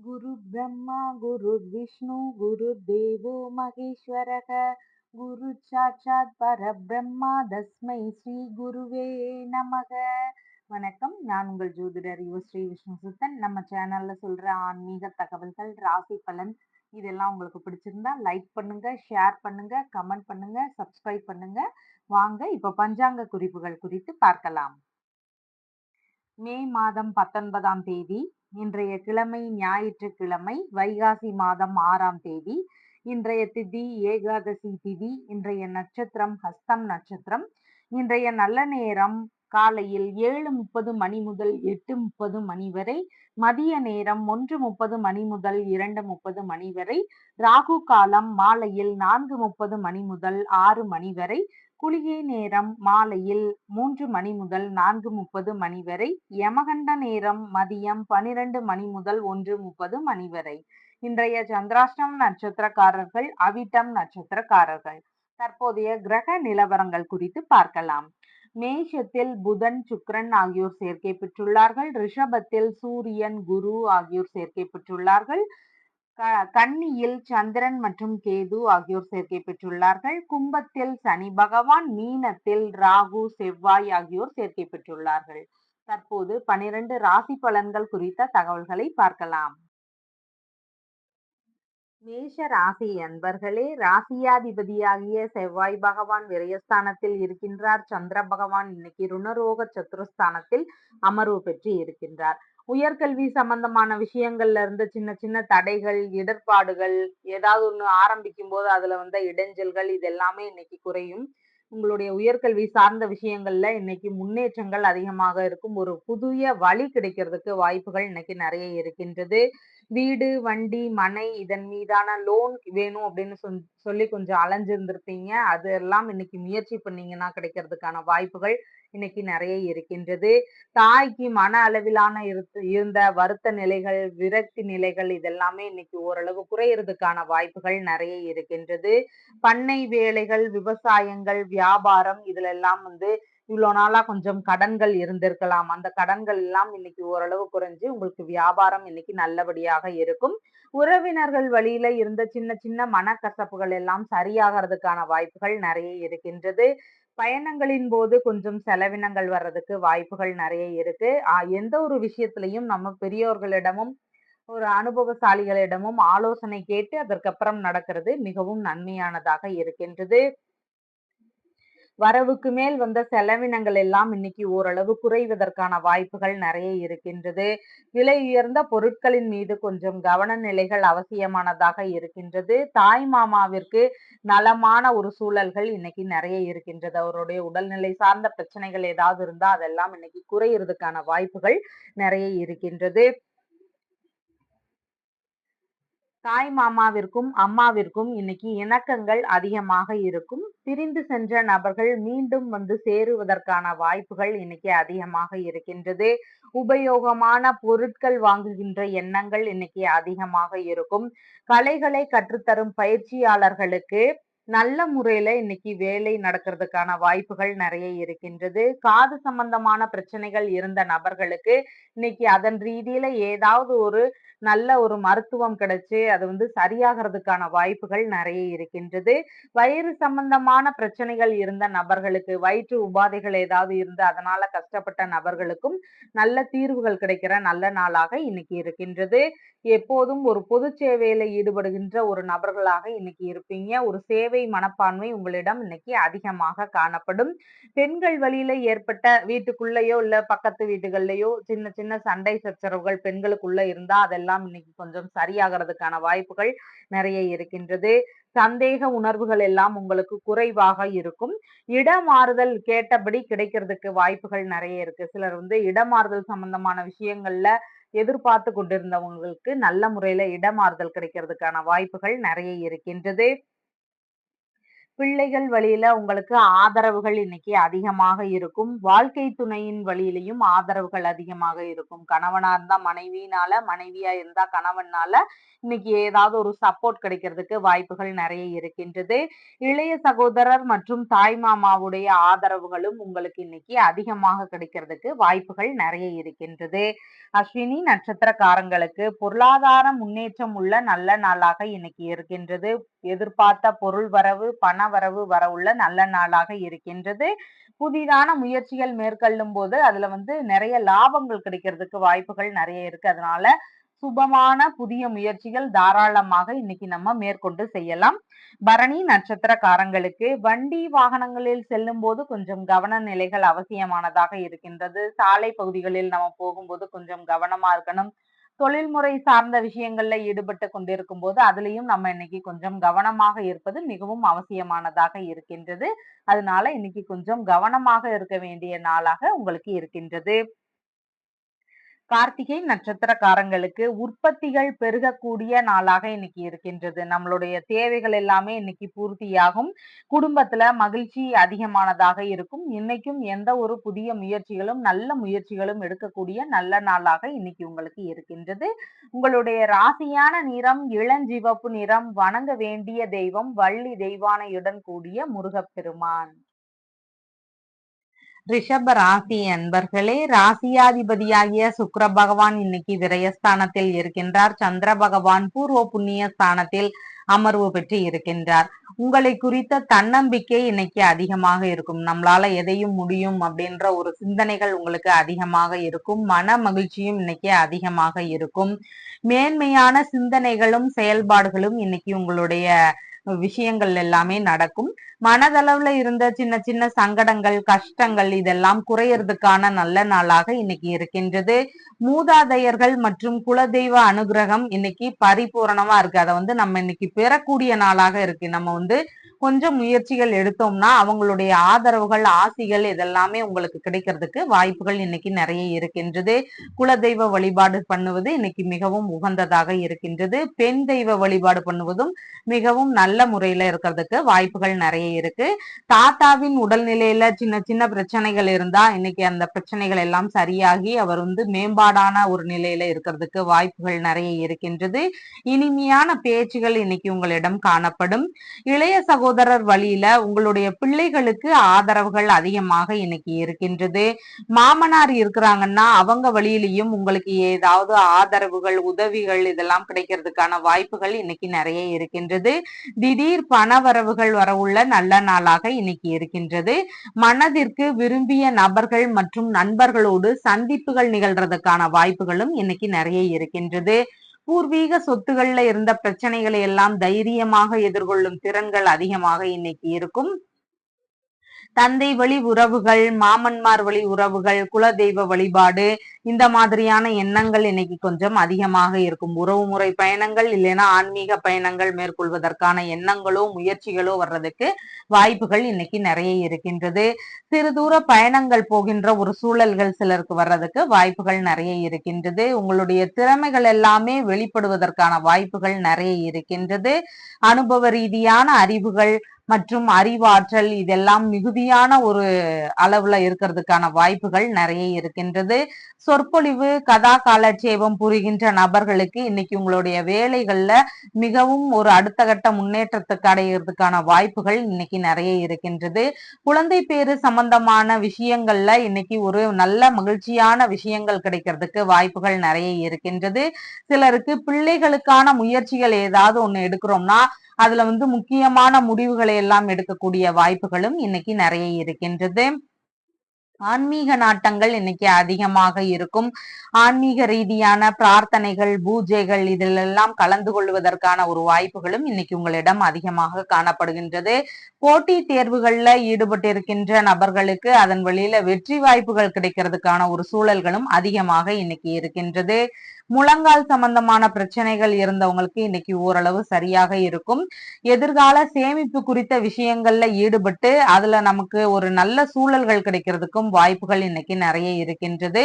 गुरु ब्रह्मा गुरुर्विष्णु गुरुर्देवो महेश्वरः गुरु சாட்சாத் பரபிரம்மா தஸ்மை ஸ்ரீ குருவே நமக. வணக்கம். நான் உங்கள் ஜோதிடர் ஸ்ரீ விஷ்ணு சுத்தன். நம்ம சேனல்ல சொல்ற ஆன்மீக தகவல்கள், ராசி பலன் இதெல்லாம் உங்களுக்கு பிடிச்சிருந்தா லைக் பண்ணுங்க, ஷேர் பண்ணுங்க, கமெண்ட் பண்ணுங்க, சப்ஸ்கிரைப் பண்ணுங்க. வாங்க இப்ப பஞ்சாங்க குறிப்புகள் குறித்து பார்க்கலாம். மே மாதம் 19ஆம் தேதி, இன்றைய கிழமை ஞாயிற்றுக்கிழமை, வைகாசி மாதம் 6ஆம் தேதி. இன்றைய திதி ஏகாதசி திதி. இன்றைய நட்சத்திரம் ஹஸ்தம் நட்சத்திரம். இன்றைய நல்ல நேரம் காலையில் 7:30 மணி முதல் 8:30 மணி வரை. மதிய நேரம் 1:30 மணி முதல் 2:30 மணி வரை. ராகு காலம் மாலையில் 4:30 மணி முதல் 6 மணி வரை. குளிகை நேரம் மாலையில் 3 மணி முதல் 4:30 மணி வரை. யமகண்ட நேரம் மதியம் 12 மணி முதல் 1:30 மணி வரை. இன்றைய சந்திராஷ்டம நட்சத்திரக்காரர்கள் அவிட்டம் நட்சத்திரக்காரர்கள். தற்போதைய கிரக நிலவரங்கள் குறித்து பார்க்கலாம். மேஷத்தில் புதன் சுக்கிரன் ஆகியோர் சேர்க்கை பெற்றுள்ளார்கள். ரிஷபத்தில் சூரியன் குரு ஆகியோர் சேர்க்கை பெற்றுள்ளார்கள். கன்னியில் சந்திரன் மற்றும் கேது ஆகியோர் சேர்க்கை பெற்றுள்ளார்கள். கும்பத்தில் சனி பகவான், மீனத்தில் ராகு செவ்வாய் ஆகியோர் சேர்க்கை பெற்றுள்ளார்கள். தற்போது 12 ராசி பலன்கள் குறித்த தகவல்களை பார்க்கலாம். மேஷ ராசி அன்பர்களே, ராசியாதிபதியாகிய செவ்வாய் பகவான் விரயஸ்தானத்தில் இருக்கின்றார். சந்திர பகவான் இன்னைக்கு ருணரோக சத்துருஸ்தானத்தில் அமர்வு பெற்று இருக்கின்றார். உயர்கல்வி சம்பந்தமான விஷயங்கள்ல இருந்து சின்ன சின்ன தடைகள், இடர்பாடுகள், ஏதாவது ஒண்ணு ஆரம்பிக்கும் போது அதுல வந்த இடைஞ்சல்கள் இது எல்லாமே இன்னைக்கு குறையும். உங்களுடைய உயர்கல்வி சார்ந்த விஷயங்கள்ல இன்னைக்கு முன்னேற்றங்கள் அதிகமாக இருக்கும். ஒரு புதிய வழி கிடைக்கிறதுக்கு வாய்ப்புகள் இன்னைக்கு நிறைய இருக்கின்றது. வீடு, வண்டி, மனை இதன் மீதான லோன் வேணும் அப்படின்னு சொல்லி கொஞ்சம் அலைஞ்சிருந்திருப்பீங்க. அது எல்லாம் இன்னைக்கு முயற்சி பண்ணீங்கன்னா கிடைக்கிறதுக்கான வாய்ப்புகள் இன்னைக்கு நிறைய இருக்கின்றது. தாய்க்கு மன அளவிலான இருந்த வருத்த நிலைகள், விரக்தி நிலைகள் இதெல்லாமே இன்னைக்கு ஓரளவு குறையறதுக்கான வாய்ப்புகள் நிறைய இருக்கின்றது. பண்ணை வேலைகள், விவசாயங்கள், வியாபாரம் இதுல எல்லாம் இவ்வளவு நாளா கொஞ்சம் கடன்கள் இருந்திருக்கலாம். அந்த கடன்கள் எல்லாம் இன்னைக்கு ஓரளவு குறைஞ்சு உங்களுக்கு வியாபாரம் இன்னைக்கு நல்லபடியாக இருக்கும். உறவினர்கள் வழியில இருந்த சின்ன சின்ன மனக்கசப்புகள் எல்லாம் சரியாகிறதுக்கான வாய்ப்புகள் நிறைய இருக்கின்றது. பயணங்களின் போது கொஞ்சம் செலவினங்கள் வர்றதுக்கு வாய்ப்புகள் நிறைய இருக்கு. எந்த ஒரு விஷயத்திலையும் நம்ம பெரியோர்களிடமும் ஒரு அனுபவசாலிகளிடமும் ஆலோசனை கேட்டு அதற்கப்புறம் நடக்கிறது மிகவும் நன்மையானதாக இருக்கின்றது. வரவுக்கு மேல் வந்த செலவினங்கள் எல்லாம் இன்னைக்கு ஓரளவு குறைவதற்கான வாய்ப்புகள் நிறைய இருக்கின்றது. விலை உயர்ந்த பொருட்களின் மீது கொஞ்சம் கவன நிலைகள் அவசியமானதாக இருக்கின்றது. தாய் மாமாவிற்கு நலமான ஒரு சூழல்கள் இன்னைக்கு நிறைய இருக்கின்றது. அவருடைய உடல்நிலை சார்ந்த பிரச்சனைகள் ஏதாவது இருந்தா அதெல்லாம் இன்னைக்கு குறையறதுக்கான வாய்ப்புகள் நிறைய இருக்கின்றது. தாய் மாமாவிற்கும் அம்மாவிற்கும் இன்னைக்கு இணக்கங்கள் அதிகமாக இருக்கும். பிரிந்து சென்ற நபர்கள் மீண்டும் சேருவதற்கான வாய்ப்புகள் இன்னைக்கு அதிகமாக இருக்கின்றது. உபயோகமான பொருட்கள் வாங்குகின்ற எண்ணங்கள் இன்னைக்கு அதிகமாக இருக்கும். கலைகளை கற்றுத்தரும் பயிற்சியாளர்களுக்கு நல்ல முறையில இன்னைக்கு வேலை நடக்கிறதுக்கான வாய்ப்புகள் நிறைய இருக்கின்றது. காது சம்பந்தமான பிரச்சனைகள் இருந்த நபர்களுக்கு இன்னைக்கு அதன் ரீதியில ஏதாவது ஒரு நல்ல ஒரு மருத்துவம் கிடைச்சு அது சரியாகிறதுக்கான வாய்ப்புகள் நிறைய இருக்கின்றது. வயிறு சம்பந்தமான பிரச்சனைகள் இருந்த நபர்களுக்கு, வயிற்று உபாதைகள் ஏதாவது இருந்து அதனால கஷ்டப்பட்ட நபர்களுக்கும் நல்ல தீர்வுகள் கிடைக்கிற நல்ல நாளாக இன்னைக்கு இருக்கின்றது. எப்போதும் ஒரு பொது சேவையில ஈடுபடுகின்ற ஒரு நபர்களாக இன்னைக்கு இருப்பீங்க. ஒரு சேவை மனப்பான்மை உங்களிடம் இன்னைக்கு அதிகமாக காணப்படும். பெண்கள் வழியில ஏற்பட்ட வீட்டுக்குள்ளேயோ இல்ல பக்கத்து வீடுகள்லயோ சின்ன சின்ன சண்டை சச்சரவுகள் பெண்களுக்குள்ள இருந்தா அதெல்லாம் இன்னைக்கு கொஞ்சம் சரியாகிறதுக்கான வாய்ப்புகள் நிறைய இருக்கின்றது. சந்தேக உணர்வுகள் எல்லாம் உங்களுக்கு குறைவாக இருக்கும். இடமாறுதல் கேட்டபடி கிடைக்கிறதுக்கு வாய்ப்புகள் நிறைய இருக்கு. சிலர் இடமாறுதல் சம்பந்தமான விஷயங்கள்ல எதிர்பார்த்து கொண்டிருந்தவங்களுக்கு நல்ல முறையில இடமாறுதல் கிடைக்கிறதுக்கான வாய்ப்புகள் நிறைய இருக்கின்றது. பிள்ளைகள் வழியில உங்களுக்கு ஆதரவுகள் இன்னைக்கு அதிகமாக இருக்கும். வாழ்க்கை துணையின் வழியிலயும் ஆதரவுகள் அதிகமாக இருக்கும். கணவனா இருந்தா மனைவியினால, மனைவியா இருந்தா கணவனால இன்னைக்கு ஏதாவது ஒரு சப்போர்ட் கிடைக்கிறதுக்கு வாய்ப்புகள் நிறைய இருக்கின்றது. இளைய சகோதரர் மற்றும் தாய் மாமாவுடைய ஆதரவுகளும் உங்களுக்கு இன்னைக்கு அதிகமாக கிடைக்கிறதுக்கு வாய்ப்புகள் நிறைய இருக்கின்றது. அஸ்வினி நட்சத்திரக்காரங்களுக்கு பொருளாதார முன்னேற்றம் உள்ள நல்ல நாளாக இன்னைக்கு இருக்கின்றது. எதிர்பார்த்த பொருள் வரவு, பண வரவு வர உள்ள நல்ல நாளாக இருக்கின்றது. புதிதான முயற்சிகள் மேற்கொள்ளும் போது அதுல நிறைய லாபங்கள் கிடைக்கிறதுக்கு வாய்ப்புகள் நிறைய இருக்கு. அதனால சுபமான புதிய முயற்சிகள் தாராளமாக இன்னைக்கு நம்ம மேற்கொண்டு செய்யலாம். பரணி நட்சத்திரக்காரங்களுக்கு வண்டி வாகனங்களில் செல்லும் போது கொஞ்சம் கவன நிலைகள் அவசியமானதாக இருக்கின்றது. சாலை பகுதிகளில் நம்ம போகும்போது கொஞ்சம் கவனமா இருக்கணும். தொழில்முறை சார்ந்த விஷயங்கள்ல ஈடுபட்டு கொண்டிருக்கும் போது அதுலயும் நம்ம இன்னைக்கு கொஞ்சம் கவனமாக இருப்பது மிகவும் அவசியமானதாக இருக்கின்றது. அதனால இன்னைக்கு கொஞ்சம் கவனமாக இருக்க வேண்டிய நாளாக உங்களுக்கு இருக்கின்றது. கார்த்திகை நட்சத்திரக்காரங்களுக்கு உற்பத்திகள் பெருகக்கூடிய நாளாக இன்னைக்கு இருக்கின்றது. நம்மளுடைய தேவைகள் எல்லாமே இன்னைக்கு பூர்த்தியாகும். குடும்பத்துல மகிழ்ச்சி அதிகமானதாக இருக்கும். இன்னைக்கும் எந்த ஒரு புதிய முயற்சிகளும் நல்ல முயற்சிகளும் எடுக்கக்கூடிய நல்ல நாளாக இன்னைக்கு உங்களுக்கு இருக்கின்றது. உங்களுடைய ராசியான நிறம் இளஞ்சிவப்பு நிறம். வணங்க வேண்டிய தெய்வம் வள்ளி தெய்வானையுடன் கூடிய முருகப்பெருமான். ரிஷப ராசி அன்பர்களே, ராசியாதிபதியாகிய சுக்கிர பகவான் இன்னைக்கு விரயஸ்தானத்தில் இருக்கின்றார். சந்திர பகவான் பூர்வ புண்ணிய ஸ்தானத்தில் அமர்வு பெற்று இருக்கின்றார். உங்களை குறித்த தன்னம்பிக்கை இன்னைக்கு அதிகமாக இருக்கும். நம்மளால எதையும் முடியும் அப்படின்ற ஒரு சிந்தனைகள் உங்களுக்கு அதிகமாக இருக்கும். மன மகிழ்ச்சியும் இன்னைக்கு அதிகமாக இருக்கும். மேன்மையான சிந்தனைகளும் செயல்பாடுகளும் இன்னைக்கு உங்களுடைய விஷயங்கள் எல்லாமே நடக்கும். மனதளவுல இருந்த சின்ன சின்ன சங்கடங்கள், கஷ்டங்கள் இதெல்லாம் குறையறதுக்கான நல்ல நாளாக இன்னைக்கு இருக்கின்றது. மூதாதையர்கள் மற்றும் குலதெய்வ அனுகிரகம் இன்னைக்கு பரிபூரணமா இருக்கு. அதை நம்ம இன்னைக்கு பெறக்கூடிய நாளாக இருக்கு. நம்ம கொஞ்சம் முயற்சிகள் எடுத்தோம்னா அவங்களுடைய ஆதரவுகள், ஆசிகள் இதெல்லாமே உங்களுக்கு கிடைக்கிறதுக்கு வாய்ப்புகள் இன்னைக்கு நிறைய இருக்கின்றது. குலதெய்வ வழிபாடு பண்ணுவது இன்னைக்கு மிகவும் உகந்ததாக இருக்கின்றது. பெண் தெய்வ வழிபாடு பண்ணுவதும் மிகவும் நல்ல முறையில இருக்கிறதுக்கு வாய்ப்புகள் நிறைய இருக்கு. தாத்தாவின் உடல்நிலையில சின்ன சின்ன பிரச்சனைகள் இருந்தா இன்னைக்கு அந்த பிரச்சனைகள் எல்லாம் சரியாகி அவர் மேம்பாடான ஒரு நிலையில இருக்கிறதுக்கு வாய்ப்புகள் நிறைய இருக்கின்றது. இனிமையான பேச்சுகள் இன்னைக்கு உங்களிடம் காணப்படும். இளைய சகோதரர் வழியில உங்களுடைய பிள்ளைகளுக்கு ஆதரவுகள் அதிகமாக இன்னைக்கு இருக்கின்றது. மாமனார் இருக்கிறாங்கன்னா அவங்க வழியிலையும் உங்களுக்கு ஏதாவது ஆதரவுகள், உதவிகள் இதெல்லாம் கிடைக்கிறதுக்கான வாய்ப்புகள் இன்னைக்கு நிறைய இருக்கின்றது. திடீர் பணவரவுகள் வரவுள்ள நல்ல நாளாக இன்னைக்கு இருக்கின்றது. மனதிற்கு விரும்பிய நபர்கள் மற்றும் நண்பர்களோடு சந்திப்புகள் நிகழ்றதுக்கான வாய்ப்புகளும் இன்னைக்கு நிறைய இருக்கின்றது. பூர்வீக சொத்துகள்ல இருந்த பிரச்சனைகளை எல்லாம் தைரியமாக எதிர்கொள்ளும் திறன்கள் அதிகமாக இன்னைக்கு இருக்கும். தந்தை வழி உறவுகள், மாமன்மார் வழி உறவுகள், குலதெய்வ வழிபாடு இந்த மாதிரியான எண்ணங்கள் இன்னைக்கு கொஞ்சம் அதிகமாக இருக்கும். உறவு முறை பயணங்கள் இல்லைன்னா ஆன்மீக பயணங்கள் மேற்கொள்வதற்கான எண்ணங்களோ முயற்சிகளோ வர்றதுக்கு வாய்ப்புகள் இன்னைக்கு நிறைய இருக்கின்றது. சிறு தூர பயணங்கள் போகின்ற ஒரு சூழல்கள் சிலருக்கு வர்றதுக்கு வாய்ப்புகள் நிறைய இருக்கின்றது. உங்களுடைய திறமைகள் எல்லாமே வெளிப்படுவதற்கான வாய்ப்புகள் நிறைய இருக்கின்றது. அனுபவ ரீதியான அறிவுகள் மற்றும் அறிவாற்றல் இதெல்லாம் மிகுதியான ஒரு அளவுல இருக்கிறதுக்கான வாய்ப்புகள் நிறைய இருக்கின்றது. சொற்பொழிவு, கதா காலட்சேபம் புரிகின்ற நபர்களுக்கு இன்னைக்கு உங்களுடைய வேலைகள்ல மிகவும் ஒரு அடுத்த கட்ட முன்னேற்றத்துக்கு அடைகிறதுக்கான வாய்ப்புகள் இன்னைக்கு நிறைய இருக்கின்றது. குழந்தை பேரு சம்பந்தமான விஷயங்கள்ல இன்னைக்கு ஒரு நல்ல மகிழ்ச்சியான விஷயங்கள் கிடைக்கிறதுக்கு வாய்ப்புகள் நிறைய இருக்கின்றது. சிலருக்கு பிள்ளைகளுக்கான முயற்சிகள் ஏதாவது ஒண்ணு எடுக்கிறோம்னா அதுல முக்கியமான முடிவுகளை எல்லாம் எடுக்கக்கூடிய வாய்ப்புகளும் இன்னைக்கு நிறைய இருக்கின்றது. ஆன்மீக நாட்டங்கள் இன்னைக்கு அதிகமாக இருக்கும். ஆன்மீக ரீதியான பிரார்த்தனைகள், பூஜைகள் இதிலெல்லாம் கலந்து கொள்வதற்கான ஒரு வாய்ப்புகளும் இன்னைக்கு உங்களிடம் அதிகமாக காணப்படுகின்றது. போட்டி தேர்வுகள்ல ஈடுபட்டிருக்கின்ற நபர்களுக்கு அதன் வழியில வெற்றி வாய்ப்புகள் கிடைக்கிறதுக்கான ஒரு சூழல்களும் அதிகமாக இன்னைக்கு இருக்கின்றது. முழங்கால் சம்பந்தமான பிரச்சனைகள் இருந்தவங்களுக்கு இன்னைக்கு ஓரளவு சரியாக இருக்கும். எதிர்கால சேமிப்பு குறித்த விஷயங்கள்ல ஈடுபட்டு அதுல நமக்கு ஒரு நல்ல சூழல்கள் கிடைக்கிறதுக்கும் வாய்ப்புகள் இன்னைக்கு நிறைய இருக்கின்றது.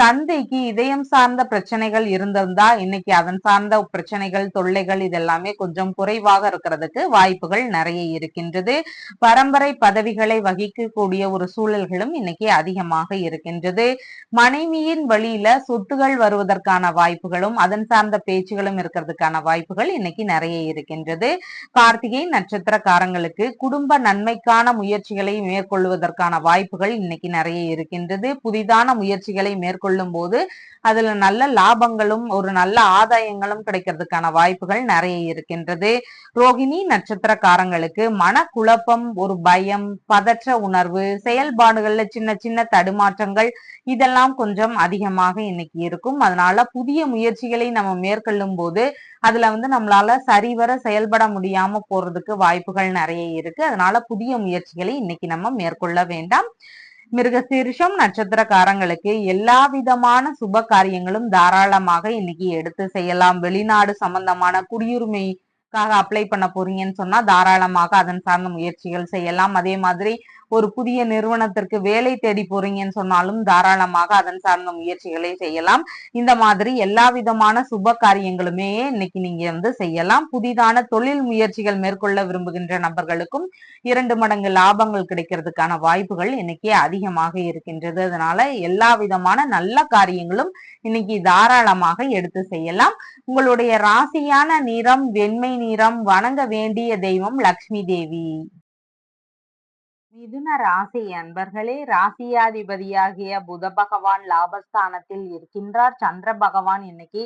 தந்தைக்கு இதயம் சார்ந்த பிரச்சனைகள் இருந்திருந்தா இன்னைக்கு அதன் சார்ந்த பிரச்சனைகள், தொல்லைகள் இதெல்லாமே கொஞ்சம் குறைவாக இருக்கிறதுக்கு வாய்ப்புகள் நிறைய இருக்கின்றது. பரம்பரை பதவிகளை வகிக்கக்கூடிய ஒரு சூழல்களும் இன்னைக்கு அதிகமாக இருக்கின்றது. மனைவியின் வழியில சொத்துகள் வருவதற்கான வாய்ப்புகளும் அதன் சார்ந்த பேச்சுகளும் இருக்கிறதுக்கான வாய்ப்புகள் இன்னைக்கு நிறைய இருக்கின்றது. கார்த்திகை நட்சத்திரக்காரங்களுக்கு குடும்ப நன்மைக்கான முயற்சிகளை மேற்கொள்வதற்கான வாய்ப்புகள் இன்னைக்கு நிறைய இருக்கின்றது. புதிதான முயற்சிகளை மேற்கொள்ளும் போது அதுல நல்ல லாபங்களும் ஒரு நல்ல ஆதாயங்களும் கிடைக்கிறதுக்கான வாய்ப்புகள் நிறைய இருக்கின்றது. ரோகிணி நட்சத்திரக்காரங்களுக்கு மனக்குழப்பம், ஒரு பயம், பதற்ற உணர்வு, செயல்பாடுகள்ல சின்ன சின்ன தடுமாற்றங்கள் இதெல்லாம் கொஞ்சம் அதிகமாக இன்னைக்கு இருக்கும். அதனால புதிய முயற்சிகளை நம்ம மேற்கொள்ளும் போது அதுல நம்மளால சரிவர செயல்பட முடியாம போறதுக்கு வாய்ப்புகள் நிறைய இருக்கு. அதனால புதிய முயற்சிகளை இன்னைக்கு நம்ம மேற்கொள்ள வேண்டாம். மிருகசீரிஷம் நட்சத்திரக்காரங்களுக்கு எல்லா விதமான சுப காரியங்களும் தாராளமாக இன்னைக்கு எடுத்து செய்யலாம். வெளிநாடு சம்பந்தமான குடியுரிமைக்காக அப்ளை பண்ண போறீங்கன்னு சொன்னா தாராளமாக அதன் சார்ந்த முயற்சிகள் செய்யலாம். அதே மாதிரி ஒரு புதிய நிறுவனத்திற்கு வேலை தேடி போறீங்கன்னு சொன்னாலும் தாராளமாக அதன் சார்ந்த முயற்சிகளை செய்யலாம். இந்த மாதிரி எல்லா விதமான சுப காரியங்களுமே இன்னைக்கு நீங்க செய்யலாம். புதிதான தொழில் முயற்சிகள் மேற்கொள்ள விரும்புகின்ற நபர்களுக்கும் 2 மடங்கு லாபங்கள் கிடைக்கிறதுக்கான வாய்ப்புகள் இன்னைக்கு அதிகமாக இருக்கின்றது. அதனால எல்லா விதமான நல்ல காரியங்களும் இன்னைக்கு தாராளமாக எடுத்து செய்யலாம். உங்களுடைய ராசியான நிறம் வெண்மை நிறம். வணங்க வேண்டிய தெய்வம் லக்ஷ்மி தேவி. மிதுன ராசி அன்பர்களே, ராசியாதிபதியாகிய புத பகவான் லாபஸ்தானத்தில் இருக்கின்றார். சந்திர பகவான் இன்னைக்கு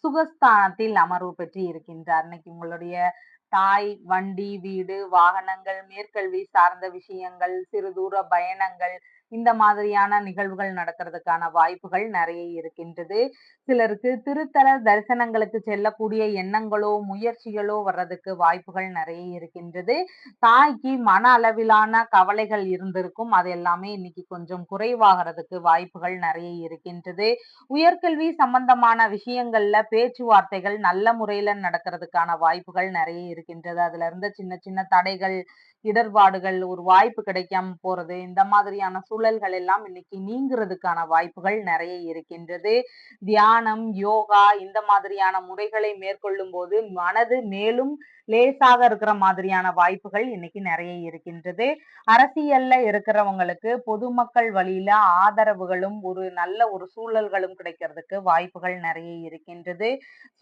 சுகஸ்தானத்தில் அமர்வு பெற்று இருக்கின்றார். இன்னைக்கு உங்களுடைய தாய், வண்டி, வீடு, வாகனங்கள், மேற்கல்வி சார்ந்த விஷயங்கள், சிறு தூர பயணங்கள் இந்த மாதிரியான நிகழ்வுகள் நடக்கிறதுக்கான வாய்ப்புகள் நிறைய இருக்கின்றது. சிலருக்கு திருத்தல தரிசனங்களுக்கு செல்லக்கூடிய எண்ணங்களோ முயற்சிகளோ வர்றதுக்கு வாய்ப்புகள் நிறைய இருக்கின்றது. தாய்க்கு மன அளவிலான கவலைகள் இருந்திருக்கும். அது எல்லாமே இன்னைக்கு கொஞ்சம் குறைவாகிறதுக்கு வாய்ப்புகள் நிறைய இருக்கின்றது. உயர்கல்வி சம்பந்தமான விஷயங்கள்ல பேச்சுவார்த்தைகள் நல்ல முறையில நடக்கிறதுக்கான வாய்ப்புகள் நிறைய இருக்கின்றது. அதுல இருந்த சின்ன சின்ன தடைகள், இடர்பாடுகள், ஒரு வாய்ப்பு கிடைக்காம போறது இந்த மாதிரியான சூழல்கள் எல்லாம் இன்னைக்கு நீங்கிறதுக்கான வாய்ப்புகள் நிறைய இருக்கின்றது. தியானம், யோகா இந்த மாதிரியான முறைகளை மேற்கொள்ளும் போது மனது மேலும் லேசாக இருக்கிற மாதிரியான வாய்ப்புகள் இன்னைக்கு நிறைய இருக்கின்றது. அரசியல்ல இருக்கிறவங்களுக்கு பொதுமக்கள் வழியில ஆதரவுகளும் ஒரு நல்ல ஒரு சூழல்களும் கிடைக்கிறதுக்கு வாய்ப்புகள் நிறைய இருக்கின்றது.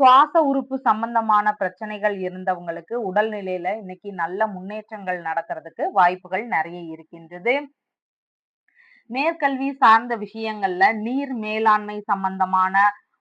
சுவாச உறுப்பு சம்பந்தமான பிரச்சனைகள் இருந்தவங்களுக்கு உடல்நிலையில இன்னைக்கு நல்ல முன்னேற்றங்கள் நடக்கிறதுக்கு வாய்ப்புகள் நிறைய இருக்கின்றது. மேற்கல்வி சார்ந்த விஷயங்கள்ல நீர் மேலாண்மை சம்பந்தமான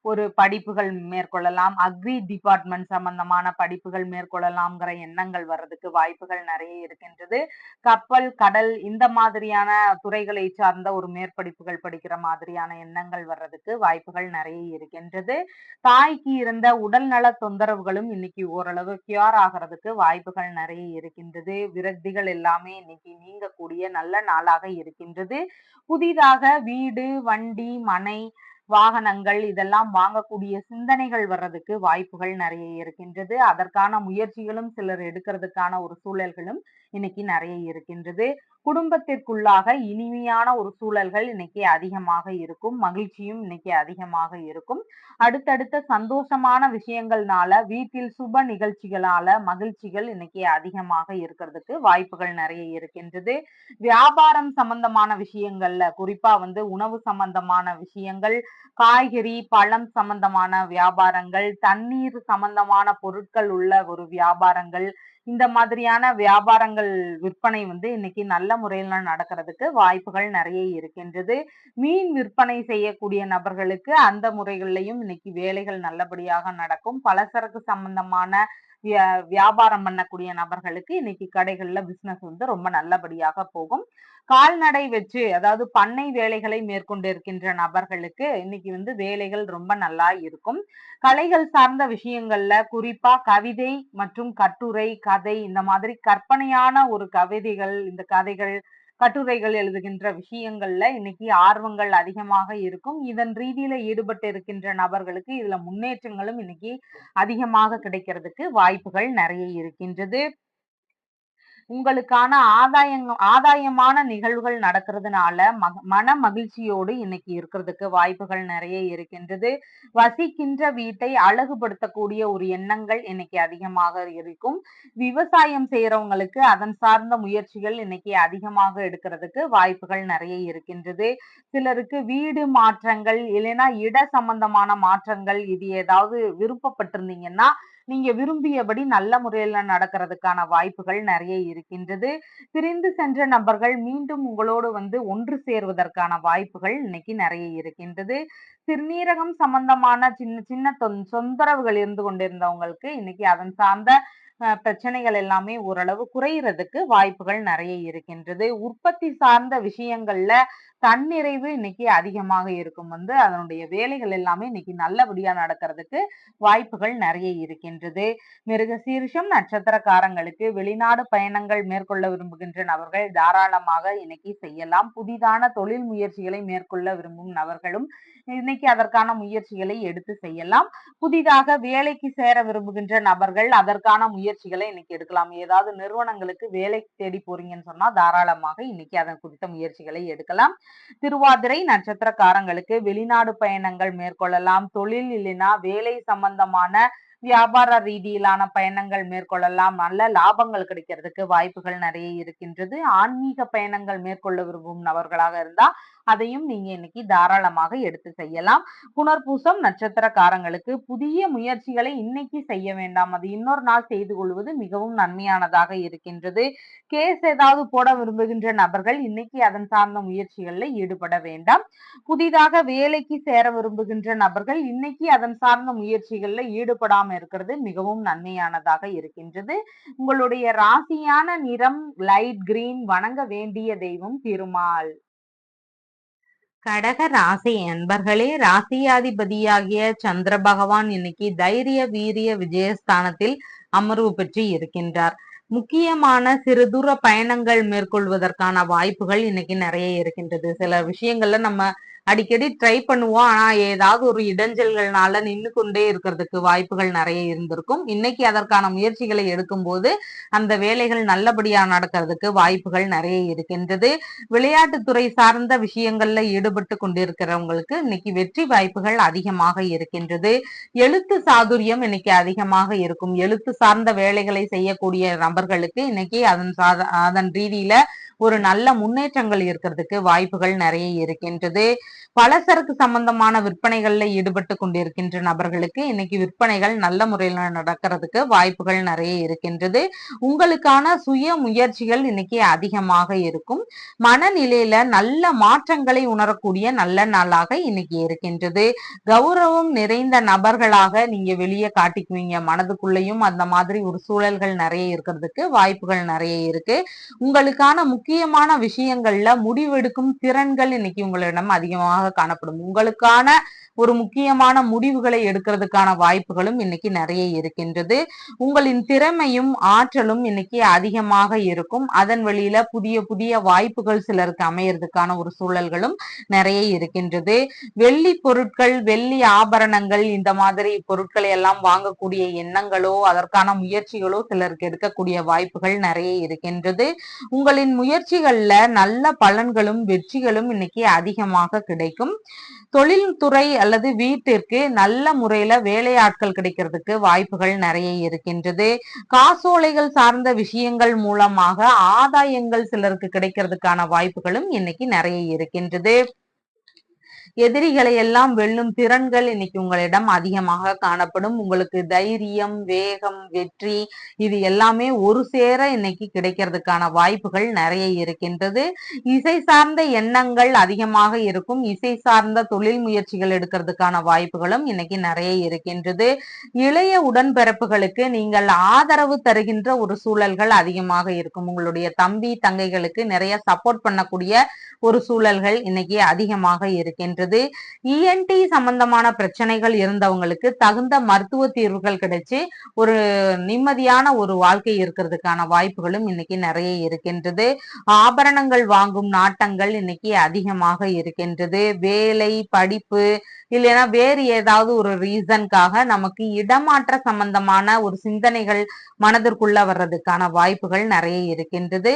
ஒரு படிப்புகள் மேற்கொள்ளலாம். அக்ரி டிபார்ட்மெண்ட் சம்பந்தமான படிப்புகள் மேற்கொள்ளலாம்ங்கிற எண்ணங்கள் வர்றதுக்கு வாய்ப்புகள் நிறைய இருக்கின்றது. கப்பல், கடல் இந்த மாதிரியான துறைகளை சார்ந்த ஒரு மேற்படிப்புகள் படிக்கிற மாதிரியான எண்ணங்கள் வர்றதுக்கு வாய்ப்புகள் நிறைய இருக்கின்றது. தாய்க்கு இருந்த உடல்நல தொந்தரவுகளும் இன்னைக்கு ஓரளவு கியூர் ஆகிறதுக்கு வாய்ப்புகள் நிறைய இருக்கின்றது. விரக்திகள் எல்லாமே இன்னைக்கு நீங்கக்கூடிய நல்ல நாளாக இருக்கின்றது. புதிதாக வீடு, வண்டி, மனை, வாகனங்கள் இதெல்லாம் வாங்கக்கூடிய சிந்தனைகள் வர்றதுக்கு வாய்ப்புகள் நிறைய இருக்கின்றது. அதற்கான முயற்சிகளும் சிலர் எடுக்கிறதுக்கான ஒரு சூழல்களும் இன்னைக்கு நிறைய இருக்கின்றது. குடும்பத்திற்குள்ளாக இனிமையான ஒரு சூழல்கள் இன்னைக்கு அதிகமாக இருக்கும். மகிழ்ச்சியும் இன்னைக்கு அதிகமாக இருக்கும். அடுத்தடுத்த சந்தோஷமான விஷயங்கள்னால வீட்டில் சுப நிகழ்ச்சிகளால மகிழ்ச்சிகள் இன்னைக்கு அதிகமாக இருக்கிறதுக்கு வாய்ப்புகள் நிறைய இருக்கின்றது. வியாபாரம் சம்பந்தமான விஷயங்கள்ல குறிப்பா உணவு சம்பந்தமான விஷயங்கள், காய்கறி, பழம் சம்பந்தமான வியாபாரங்கள், தண்ணீர் சம்பந்தமான பொருட்கள் உள்ள ஒரு வியாபாரங்கள் இந்த மாதிரியான வியாபாரங்கள் விற்பனை இன்னைக்கு நல்ல முறையில நடக்கிறதுக்கு வாய்ப்புகள் நிறைய இருக்கின்றது. மீன் விற்பனை செய்யக்கூடிய நபர்களுக்கு அந்த முறைகள்லயும் இன்னைக்கு வேலைகள் நல்லபடியாக நடக்கும். பலசரக்கு சம்பந்தமான வியாபாரம் பண்ணக்கூடிய நபர்களுக்கு இன்னைக்கு கடைகள்ல பிசினஸ் ரொம்ப நல்லபடியாக போகும். கால்நடை வச்சு அதாவது பண்ணை வேலைகளை மேற்கொண்டு இருக்கின்ற நபர்களுக்கு இன்னைக்கு வேலைகள் ரொம்ப நல்லா இருக்கும். கலைகள் சார்ந்த விஷயங்கள்ல குறிப்பா கவிதை மற்றும் கட்டுரை, கதை இந்த மாதிரி கற்பனையான ஒரு கவிதைகள், இந்த கதைகள், கட்டுரைகள் எழுதுகின்ற விஷயங்கள்ல இன்னைக்கு ஆர்வங்கள் அதிகமாக இருக்கும். இதன் ரீதியில ஈடுபட்டு இருக்கின்ற நபர்களுக்கு இதுல முன்னேற்றங்களும் இன்னைக்கு அதிகமாக கிடைக்கிறதுக்கு வாய்ப்புகள் நிறைய இருக்கின்றது. உங்களுக்கான ஆதாயமான நிகழ்வுகள் நடக்கிறதுனால மன மகிழ்ச்சியோடு இன்னைக்கு இருக்கிறதுக்கு வாய்ப்புகள் நிறைய இருக்கின்றது. வசிக்கின்ற வீட்டை அழகுபடுத்தக்கூடிய ஒரு எண்ணங்கள் இன்னைக்கு அதிகமாக இருக்கும். விவசாயம் செய்யறவங்களுக்கு அதன் சார்ந்த முயற்சிகள் இன்னைக்கு அதிகமாக எடுக்கிறதுக்கு வாய்ப்புகள் நிறைய இருக்கின்றது. சிலருக்கு வீடு மாற்றங்கள் இல்லைன்னா இட சம்பந்தமான மாற்றங்கள் இது ஏதாவது விருப்பப்பட்டிருந்தீங்கன்னா நீங்க விரும்பியபடி நல்ல முறையில நடக்கிறதுக்கான வாய்ப்புகள் நிறைய இருக்கின்றது. பிரிந்து சென்ற நபர்கள் மீண்டும் உங்களோடு ஒன்று சேருவதற்கான வாய்ப்புகள் இன்னைக்கு நிறைய இருக்கின்றது. சிறுநீரகம் சம்பந்தமான சின்ன சின்ன தொந்தரவுகள் இருந்து கொண்டிருந்தவங்களுக்கு இன்னைக்கு அதன் சார்ந்த பிரச்சனைகள் எல்லாமே ஓரளவு குறையறதுக்கு வாய்ப்புகள் நிறைய இருக்கின்றது. உற்பத்தி சார்ந்த விஷயங்கள்ல தன்னிறைவு இன்னைக்கு அதிகமாக இருக்கும். அதனுடைய வேலைகள் எல்லாமே இன்னைக்கு நல்லபடியா நடக்கிறதுக்கு வாய்ப்புகள் நிறைய இருக்கின்றது. மிருகசீரிஷம் நட்சத்திரக்காரங்களுக்கு வெளிநாடு பயணங்கள் மேற்கொள்ள விரும்புகின்ற நபர்கள் தாராளமாக இன்னைக்கு செய்யலாம். புதிதான தொழில் முயற்சிகளை மேற்கொள்ள விரும்பும் நபர்களும் இன்னைக்கு அதற்கான முயற்சிகளை எடுத்து செய்யலாம். புதிதாக வேலைக்கு சேர விரும்புகின்ற நபர்கள் அதற்கான முயற்சிகளை இன்னைக்கு எடுக்கலாம். ஏதாவது நிறுவனங்களுக்கு வேலை தேடி போறீங்கன்னு சொன்னா தாராளமாக இன்னைக்கு அதன் குறித்த முயற்சிகளை எடுக்கலாம். திருவாதிரை நட்சத்திரக்காரங்களுக்கு வெளிநாடு பயணங்கள் மேற்கொள்ளலாம். தொழில் இல்லைன்னா வேலை சம்பந்தமான வியாபார ரீதியிலான பயணங்கள் மேற்கொள்ளலாம். நல்ல லாபங்கள் கிடைக்கிறதுக்கு வாய்ப்புகள் நிறைய இருக்கின்றது. ஆன்மீக பயணங்கள் மேற்கொள்ள விரும்பும் நபர்களாக இருந்தா அதையும் நீங்க இன்னைக்கு தாராளமாக எடுத்து செய்யலாம். புனர்பூசம் நட்சத்திரக்காரங்களுக்கு புதிய முயற்சிகளை இன்னைக்கு செய்ய வேண்டாம். அது இன்னொரு நாள் செய்து கொள்வது மிகவும் நன்மையானதாக இருக்கின்றது. கேஸ் ஏதாவது போட விரும்புகின்ற நபர்கள் இன்னைக்கு அதன் சார்ந்த முயற்சிகளில் ஈடுபட வேண்டாம். புதிதாக வேலைக்கு சேர விரும்புகின்ற நபர்கள் இன்னைக்கு அதன் சார்ந்த முயற்சிகளில் ஈடுபடாம இருக்கிறது மிகவும் நன்மையானதாக இருக்கின்றது. உங்களுடைய ராசியான நிறம் லைட் கிரீன். வணங்க வேண்டிய தெய்வம் திருமால். கடக ராசி அன்பர்களே, ராசியாதிபதியாகிய சந்திர பகவான் இன்னைக்கு தைரிய வீரிய விஜயஸ்தானத்தில் அமர்வு பெற்று இருக்கின்றார். முக்கியமான சிறு தூர பயணங்கள் மேற்கொள்வதற்கான வாய்ப்புகள் இன்னைக்கு நிறைய இருக்கின்றது. சில விஷயங்கள்ல நம்ம அடிக்கடி ட்ரை பண்ணுவோம். ஆனா ஏதாவது ஒரு இடைஞ்சல்கள்னால நின்று கொண்டே இருக்கிறதுக்கு வாய்ப்புகள் நிறைய இருந்திருக்கும். இன்னைக்கு அதற்கான முயற்சிகளை எடுக்கும் போது அந்த வேலைகள் நல்லபடியா நடக்கிறதுக்கு வாய்ப்புகள் நிறைய இருக்கின்றது. விளையாட்டுத்துறை சார்ந்த விஷயங்கள்ல ஈடுபட்டு கொண்டிருக்கிறவங்களுக்கு இன்னைக்கு வெற்றி வாய்ப்புகள் அதிகமாக இருக்கின்றது. எழுத்து சாதுரியம் இன்னைக்கு அதிகமாக இருக்கும். எழுத்து சார்ந்த வேலைகளை செய்யக்கூடிய நபர்களுக்கு இன்னைக்கு அதன் ரீதியில ஒரு நல்ல முன்னேற்றங்கள் இருக்கிறதுக்கு வாய்ப்புகள் நிறைய இருக்கின்றது. பலசரக்கு சம்பந்தமான விற்பனைகள்ல ஈடுபட்டு கொண்டிருக்கின்ற நபர்களுக்கு இன்னைக்கு விற்பனைகள் நல்ல முறையில் நடக்கிறதுக்கு வாய்ப்புகள் நிறைய இருக்கின்றது. உங்களுக்கான சுய முயற்சிகள் இன்னைக்கு அதிகமாக இருக்கும். மனநிலையில நல்ல மாற்றங்களை உணரக்கூடிய நல்ல நாளாக இன்னைக்கு இருக்கின்றது. கௌரவம் நிறைந்த நபர்களாக நீங்க வெளியே காட்டிக்குவீங்க. மனதுக்குள்ளேயும் அந்த மாதிரி ஒரு சூழல்கள் நிறைய இருக்கிறதுக்கு வாய்ப்புகள் நிறைய இருக்கு. உங்களுக்கான முக்கியமான விஷயங்கள்ல முடிவெடுக்கும் திறன்கள் இன்னைக்கு உங்களிடம் அதிகமாக காணப்படும். உங்களுக்கான ஒரு முக்கியமான முடிவுகளை எடுக்கிறதுக்கான வாய்ப்புகளும் இன்னைக்கு நிறைய இருக்கின்றது. உங்களின் திறமையும் ஆற்றலும் இன்னைக்கு அதிகமாக இருக்கும். அதன் வழியில புதிய புதிய வாய்ப்புகள் சிலருக்கு அமையறதுக்கான ஒரு சூழல்களும் நிறைய இருக்கின்றது. வெள்ளி பொருட்கள், வெள்ளி ஆபரணங்கள் இந்த மாதிரி பொருட்களை எல்லாம் வாங்கக்கூடிய எண்ணங்களோ அதற்கான முயற்சிகளோ சிலருக்கு எடுக்கக்கூடிய வாய்ப்புகள் நிறைய இருக்கின்றது. உங்களின் முயற்சிகள்ல நல்ல பலன்களும் வெற்றிகளும் இன்னைக்கு அதிகமாக கிடைக்கும். தொழில்துறை அல்லது வீட்டிற்கு நல்ல முறையில வேலையாட்கள் கிடைக்கிறதுக்கு வாய்ப்புகள் நிறைய இருக்கின்றது. காசோலைகள் சார்ந்த விஷயங்கள் மூலமாக ஆதாயங்கள் சிலருக்கு கிடைக்கிறதுக்கான வாய்ப்புகளும் இன்னைக்கு நிறைய இருக்கின்றது. எதிரிகளை எல்லாம் வெல்லும் திறன்கள் இன்னைக்கு உங்களிடம் அதிகமாக காணப்படும். உங்களுக்கு தைரியம், வேகம், வெற்றி இது எல்லாமே ஒரு சேர இன்னைக்கு கிடைக்கிறதுக்கான வாய்ப்புகள் நிறைய இருக்கின்றது. இசை சார்ந்த எண்ணங்கள் அதிகமாக இருக்கும். இசை சார்ந்த தொழில் முயற்சிகள் எடுக்கிறதுக்கான வாய்ப்புகளும் இன்னைக்கு நிறைய இருக்கின்றது. இளைய உடன்பிறப்புகளுக்கு நீங்கள் ஆதரவு தருகின்ற ஒரு சூழல்கள் அதிகமாக இருக்கும். உங்களுடைய தம்பி தங்கைகளுக்கு நிறைய சப்போர்ட் பண்ணக்கூடிய ஒரு சூழல்கள் இன்னைக்கு அதிகமாக இருக்கின்றது. இருக்கின்றது. இஎன்டி சம்பந்தமான பிரச்சனைகள் இருந்தவங்களுக்கு தகுந்த மருத்துவ தீர்வுகள் கிடைச்சு ஒரு நிம்மதியான ஒரு வாழ்க்கை இருக்கிறதுக்கான வாய்ப்புகளும் இன்னைக்கு நிறைய இருக்கின்றது. ஆபரணங்கள் வாங்கும் நாட்டங்கள் இன்னைக்கு அதிகமாக இருக்கின்றது. வேலை, படிப்பு இல்லைன்னா வேறு ஏதாவது ஒரு ரீசனுக்காக நமக்கு இடமாற்ற சம்பந்தமான ஒரு சிந்தனைகள் மனதிற்குள்ள வர்றதுக்கான வாய்ப்புகள் நிறைய இருக்கின்றது.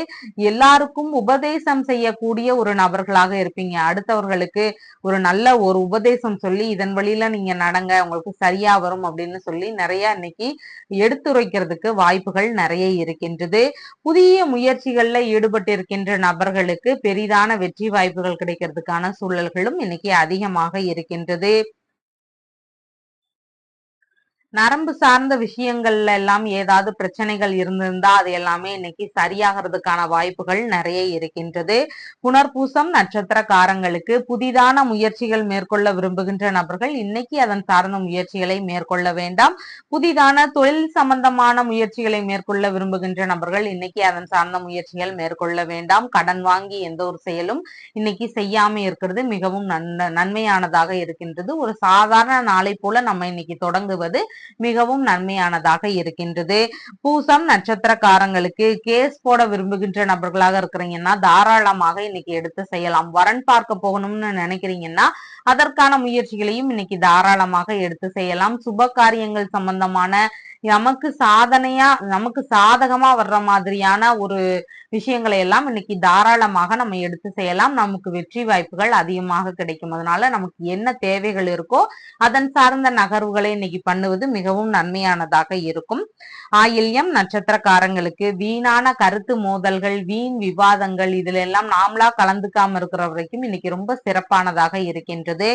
எல்லாருக்கும் உபதேசம் செய்யக்கூடிய ஒரு நபர்களாக இருப்பீங்க. அடுத்தவர்களுக்கு ஒரு நல்ல ஒரு உபதேசம் சொல்லி இதன் வழியில நீங்க நடங்க, உங்களுக்கு சரியா வரும் அப்படின்னு சொல்லி நிறைய இன்னைக்கு எடுத்துரைக்கிறதுக்கு வாய்ப்புகள் நிறைய இருக்கின்றது. புதிய முயற்சிகள்ல ஈடுபட்டிருக்கின்ற நபர்களுக்கு பெரிதான வெற்றி வாய்ப்புகள் கிடைக்கிறதுக்கான சூழல்களும் இன்னைக்கு அதிகமாக இருக்கின்றது. நரம்பு சார்ந்த விஷயங்கள்ல எல்லாம் ஏதாவது பிரச்சனைகள் இருந்திருந்தா அது எல்லாமே இன்னைக்கு சரியாகிறதுக்கான வாய்ப்புகள் நிறைய இருக்கின்றது. புனர்பூசம் நட்சத்திரக்காரங்களுக்கு புதிதான முயற்சிகள் மேற்கொள்ள விரும்புகின்ற நபர்கள் இன்னைக்கு அதன் சார்ந்த முயற்சிகளை மேற்கொள்ள வேண்டாம். புதிதான தொழில் சம்பந்தமான முயற்சிகளை மேற்கொள்ள விரும்புகின்ற நபர்கள் இன்னைக்கு அதன் சார்ந்த முயற்சிகள் மேற்கொள்ள வேண்டாம். கடன் வாங்கி எந்த ஒரு செயலும் இன்னைக்கு செய்யாம இருக்கிறது மிகவும் நன்மையானதாக இருக்கின்றது. ஒரு சாதாரண நாளை போல நம்ம இன்னைக்கு தொடங்குவது மிகவும் நன்மையானதாக இருக்கின்றது. பூசம் நட்சத்திரக்காரங்களுக்கு கேஸ் போட விரும்புகின்ற நபர்களாக இருக்கிறீங்கன்னா தாராளமாக இன்னைக்கு எடுத்து செய்யலாம். வரன் பார்க்க போகணும்னு நினைக்கிறீங்கன்னா அதற்கான முயற்சிகளையும் இன்னைக்கு தாராளமாக எடுத்து செய்யலாம். சுப காரியங்கள் சம்பந்தமான நமக்கு சாதகமா வர்ற மாதிரியான ஒரு விஷயங்களை எல்லாம் இன்னைக்கு தாராளமாக நம்ம எடுத்து செய்யலாம். நமக்கு வெற்றி வாய்ப்புகள் அதிகமாக கிடைக்கும். அதனால நமக்கு என்ன தேவைகள் இருக்கோ அதன் சார்ந்த நகர்வுகளை இன்னைக்கு பண்ணுவது மிகவும் நன்மையானதாக இருக்கும். ஆயில்யம் நட்சத்திரக்காரங்களுக்கு வீணான கருத்து மோதல்கள், வீண் விவாதங்கள் இதுல எல்லாம் நாமளா கலந்துக்காம இருக்கிற வரைக்கும் இன்னைக்கு ரொம்ப சிறப்பானதாக இருக்கின்றது.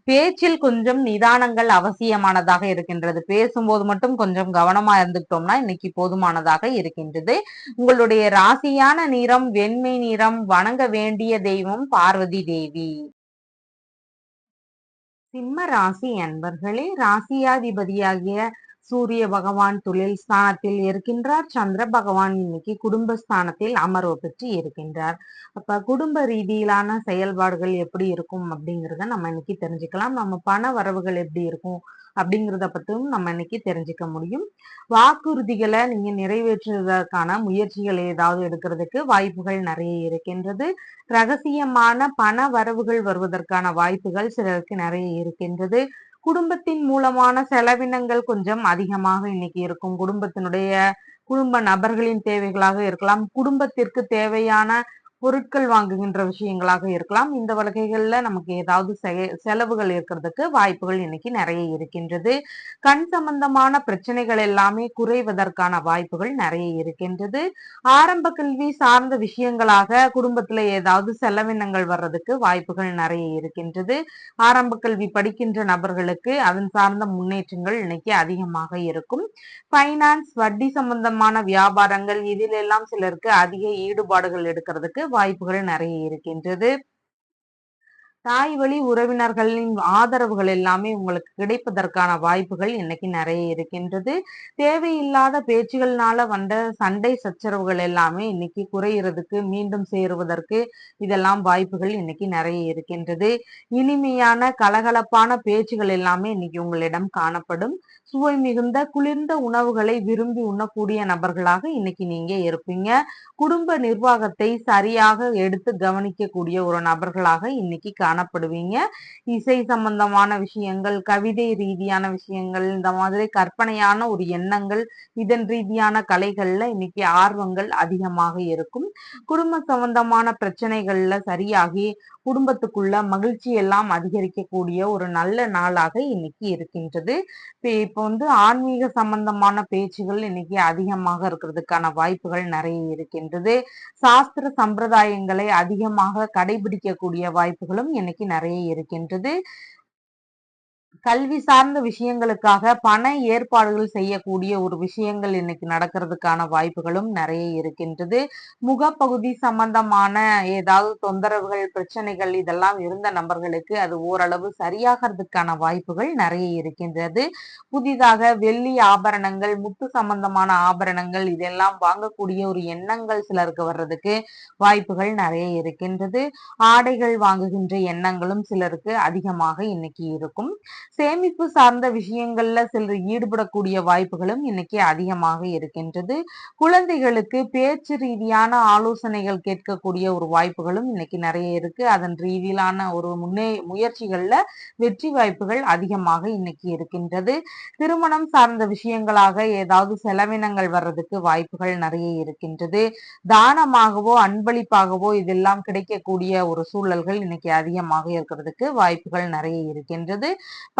பேச்சில் கொஞ்சம் நிதானங்கள் அவசியமானதாக இருக்கின்றது. பேசும்போது மட்டும் கொஞ்சம் கவனமா இருந்துட்டோம்னா இன்னைக்கு போதுமானதாக இருக்கின்றது. உங்களுடைய ராசியான நிறம் வெண்மை நிறம். வணங்க வேண்டிய தெய்வம் பார்வதி தேவி. சிம்ம ராசி அன்பர்களே, ராசியாதிபதியாகிய சூரிய பகவான் தொழில் ஸ்தானத்தில் இருக்கின்றார். சந்திர பகவான் இன்னைக்கு குடும்பஸ்தானத்தில் அமர்வு பெற்று இருக்கின்றார். அப்ப குடும்ப ரீதியிலான செயல்பாடுகள் எப்படி இருக்கும் அப்படிங்கிறத நம்ம இன்னைக்கு தெரிஞ்சுக்கலாம். நம்ம பண வரவுகள் எப்படி இருக்கும் அப்படிங்கிறத பத்தியும் நம்ம இன்னைக்கு தெரிஞ்சுக்க முடியும். வாக்குறுதிகளை நீங்க நிறைவேற்றுவதற்கான முயற்சிகள் ஏதாவது எடுக்கிறதுக்கு வாய்ப்புகள் நிறைய இருக்கின்றது. ரகசியமான பண வரவுகள் வருவதற்கான வாய்ப்புகள் சிலருக்கு நிறைய இருக்கின்றது. குடும்பத்தின் மூலமான செலவினங்கள் கொஞ்சம் அதிகமாக இன்னைக்கு இருக்கும். குடும்ப நபர்களின் தேவைகளாக இருக்கலாம். குடும்பத்திற்கு தேவையான பொருட்கள் வாங்குகின்ற விஷயங்களாக இருக்கலாம். இந்த வகைகள்ல நமக்கு ஏதாவது செலவுகள் இருக்கிறதுக்கு வாய்ப்புகள் இன்னைக்கு நிறைய இருக்கின்றது. கண் சம்பந்தமான பிரச்சனைகள் எல்லாமே குறைவதற்கான வாய்ப்புகள் நிறைய இருக்கின்றது. ஆரம்ப கல்வி சார்ந்த விஷயங்களாக குடும்பத்துல ஏதாவது செலவினங்கள் வர்றதுக்கு வாய்ப்புகள் நிறைய இருக்கின்றது. ஆரம்ப கல்வி படிக்கின்ற நபர்களுக்கு அதன் சார்ந்த முன்னேற்றங்கள் இன்னைக்கு அதிகமாக இருக்கும். பைனான்ஸ், வட்டி சம்பந்தமான வியாபாரங்கள் இதில் எல்லாம் சிலருக்கு அதிக ஈடுபாடுகள் எடுக்கிறதுக்கு வாய்ப்புகள் நிறைய இருக்கின்றது. தாய் வழி உறவினர்களின் ஆதரவுகள் எல்லாமே உங்களுக்கு கிடைப்பதற்கான வாய்ப்புகள் இன்னைக்கு நிறைய இருக்கின்றது. தேவையில்லாத பேச்சுகள்னால வந்த சண்டை சச்சரவுகள் எல்லாமே இன்னைக்கு குறையிறதுக்கு, மீண்டும் சேருவதற்கு இதெல்லாம் வாய்ப்புகள் இன்னைக்கு நிறைய இருக்கின்றது. இனிமையான கலகலப்பான பேச்சுகள் எல்லாமே இன்னைக்கு உங்களிடம் காணப்படும். சுவை மிகுந்த குளிர்ந்த உணவுகளை விரும்பி உண்ணக்கூடிய நபர்களாக இன்னைக்கு நீங்க இருப்பீங்க. குடும்ப நிர்வாகத்தை சரியாக எடுத்து கவனிக்கக்கூடிய ஒரு நபர்களாக இன்னைக்கு காணப்படுவீங்க. இசை சம்பந்தமான விஷயங்கள், கவிதை ரீதியான விஷயங்கள், இந்த மாதிரி கற்பனையான ஒரு எண்ணங்கள், இதன் ரீதியான கலைகள்ல இன்னைக்கு ஆர்வங்கள் அதிகமாக இருக்கும். குடும்ப சம்பந்தமான பிரச்சனைகள்ல சரியாகி குடும்பத்துக்குள்ள மகிழ்ச்சி எல்லாம் அதிகரிக்கக்கூடிய ஒரு நல்ல நாளாக இன்னைக்கு இருக்கின்றது. இப்போ ஆன்மீக சம்பந்தமான பேச்சுகள் இன்னைக்கு அதிகமாக இருக்கிறதுக்கான வாய்ப்புகள் நிறைய இருக்கின்றது. சாஸ்திர சம்பிரதாயங்களை அதிகமாக கடைபிடிக்கக்கூடிய வாய்ப்புகளும் இன்னைக்கு நிறைய இருக்கின்றது. கல்வி சார்ந்த விஷயங்களுக்காக பண ஏற்பாடுகள் செய்யக்கூடிய ஒரு விஷயங்கள் இன்னைக்கு நடக்கிறதுக்கான வாய்ப்புகளும் நிறைய இருக்கின்றது. முகப்பகுதி சம்பந்தமான ஏதாவது தொந்தரவுகள், பிரச்சனைகள் இதெல்லாம் இருந்த நபர்களுக்கு அது ஓரளவு சரியாகிறதுக்கான வாய்ப்புகள் நிறைய இருக்கின்றது. புதிதாக வெள்ளி ஆபரணங்கள், முத்து சம்பந்தமான ஆபரணங்கள் இதெல்லாம் வாங்கக்கூடிய ஒரு எண்ணங்கள் சிலருக்கு வர்றதுக்கு வாய்ப்புகள் நிறைய இருக்கின்றது. ஆடைகள் வாங்குகின்ற எண்ணங்களும் சிலருக்கு அதிகமாக இன்னைக்கு இருக்கும். சேமிப்பு சார்ந்த விஷயங்கள்ல சிலர் ஈடுபடக்கூடிய வாய்ப்புகளும் இன்னைக்கு அதிகமாக இருக்கின்றது. குழந்தைகளுக்கு பேச்சு ரீதியான ஆலோசனைகள் கேட்கக்கூடிய ஒரு வாய்ப்புகளும் இன்னைக்கு நிறைய இருக்கு. அதன் ரீதியிலான ஒரு முயற்சிகள்ல வெற்றி வாய்ப்புகள் அதிகமாக இன்னைக்கு இருக்கின்றது. திருமணம் சார்ந்த விஷயங்களாக ஏதாவது செலவினங்கள் வர்றதுக்கு வாய்ப்புகள் நிறைய இருக்கின்றது. தானமாகவோ அன்பளிப்பாகவோ இதெல்லாம் கிடைக்கக்கூடிய ஒரு சூழல்கள் இன்னைக்கு அதிகமாக இருக்கிறதுக்கு வாய்ப்புகள் நிறைய இருக்கின்றது.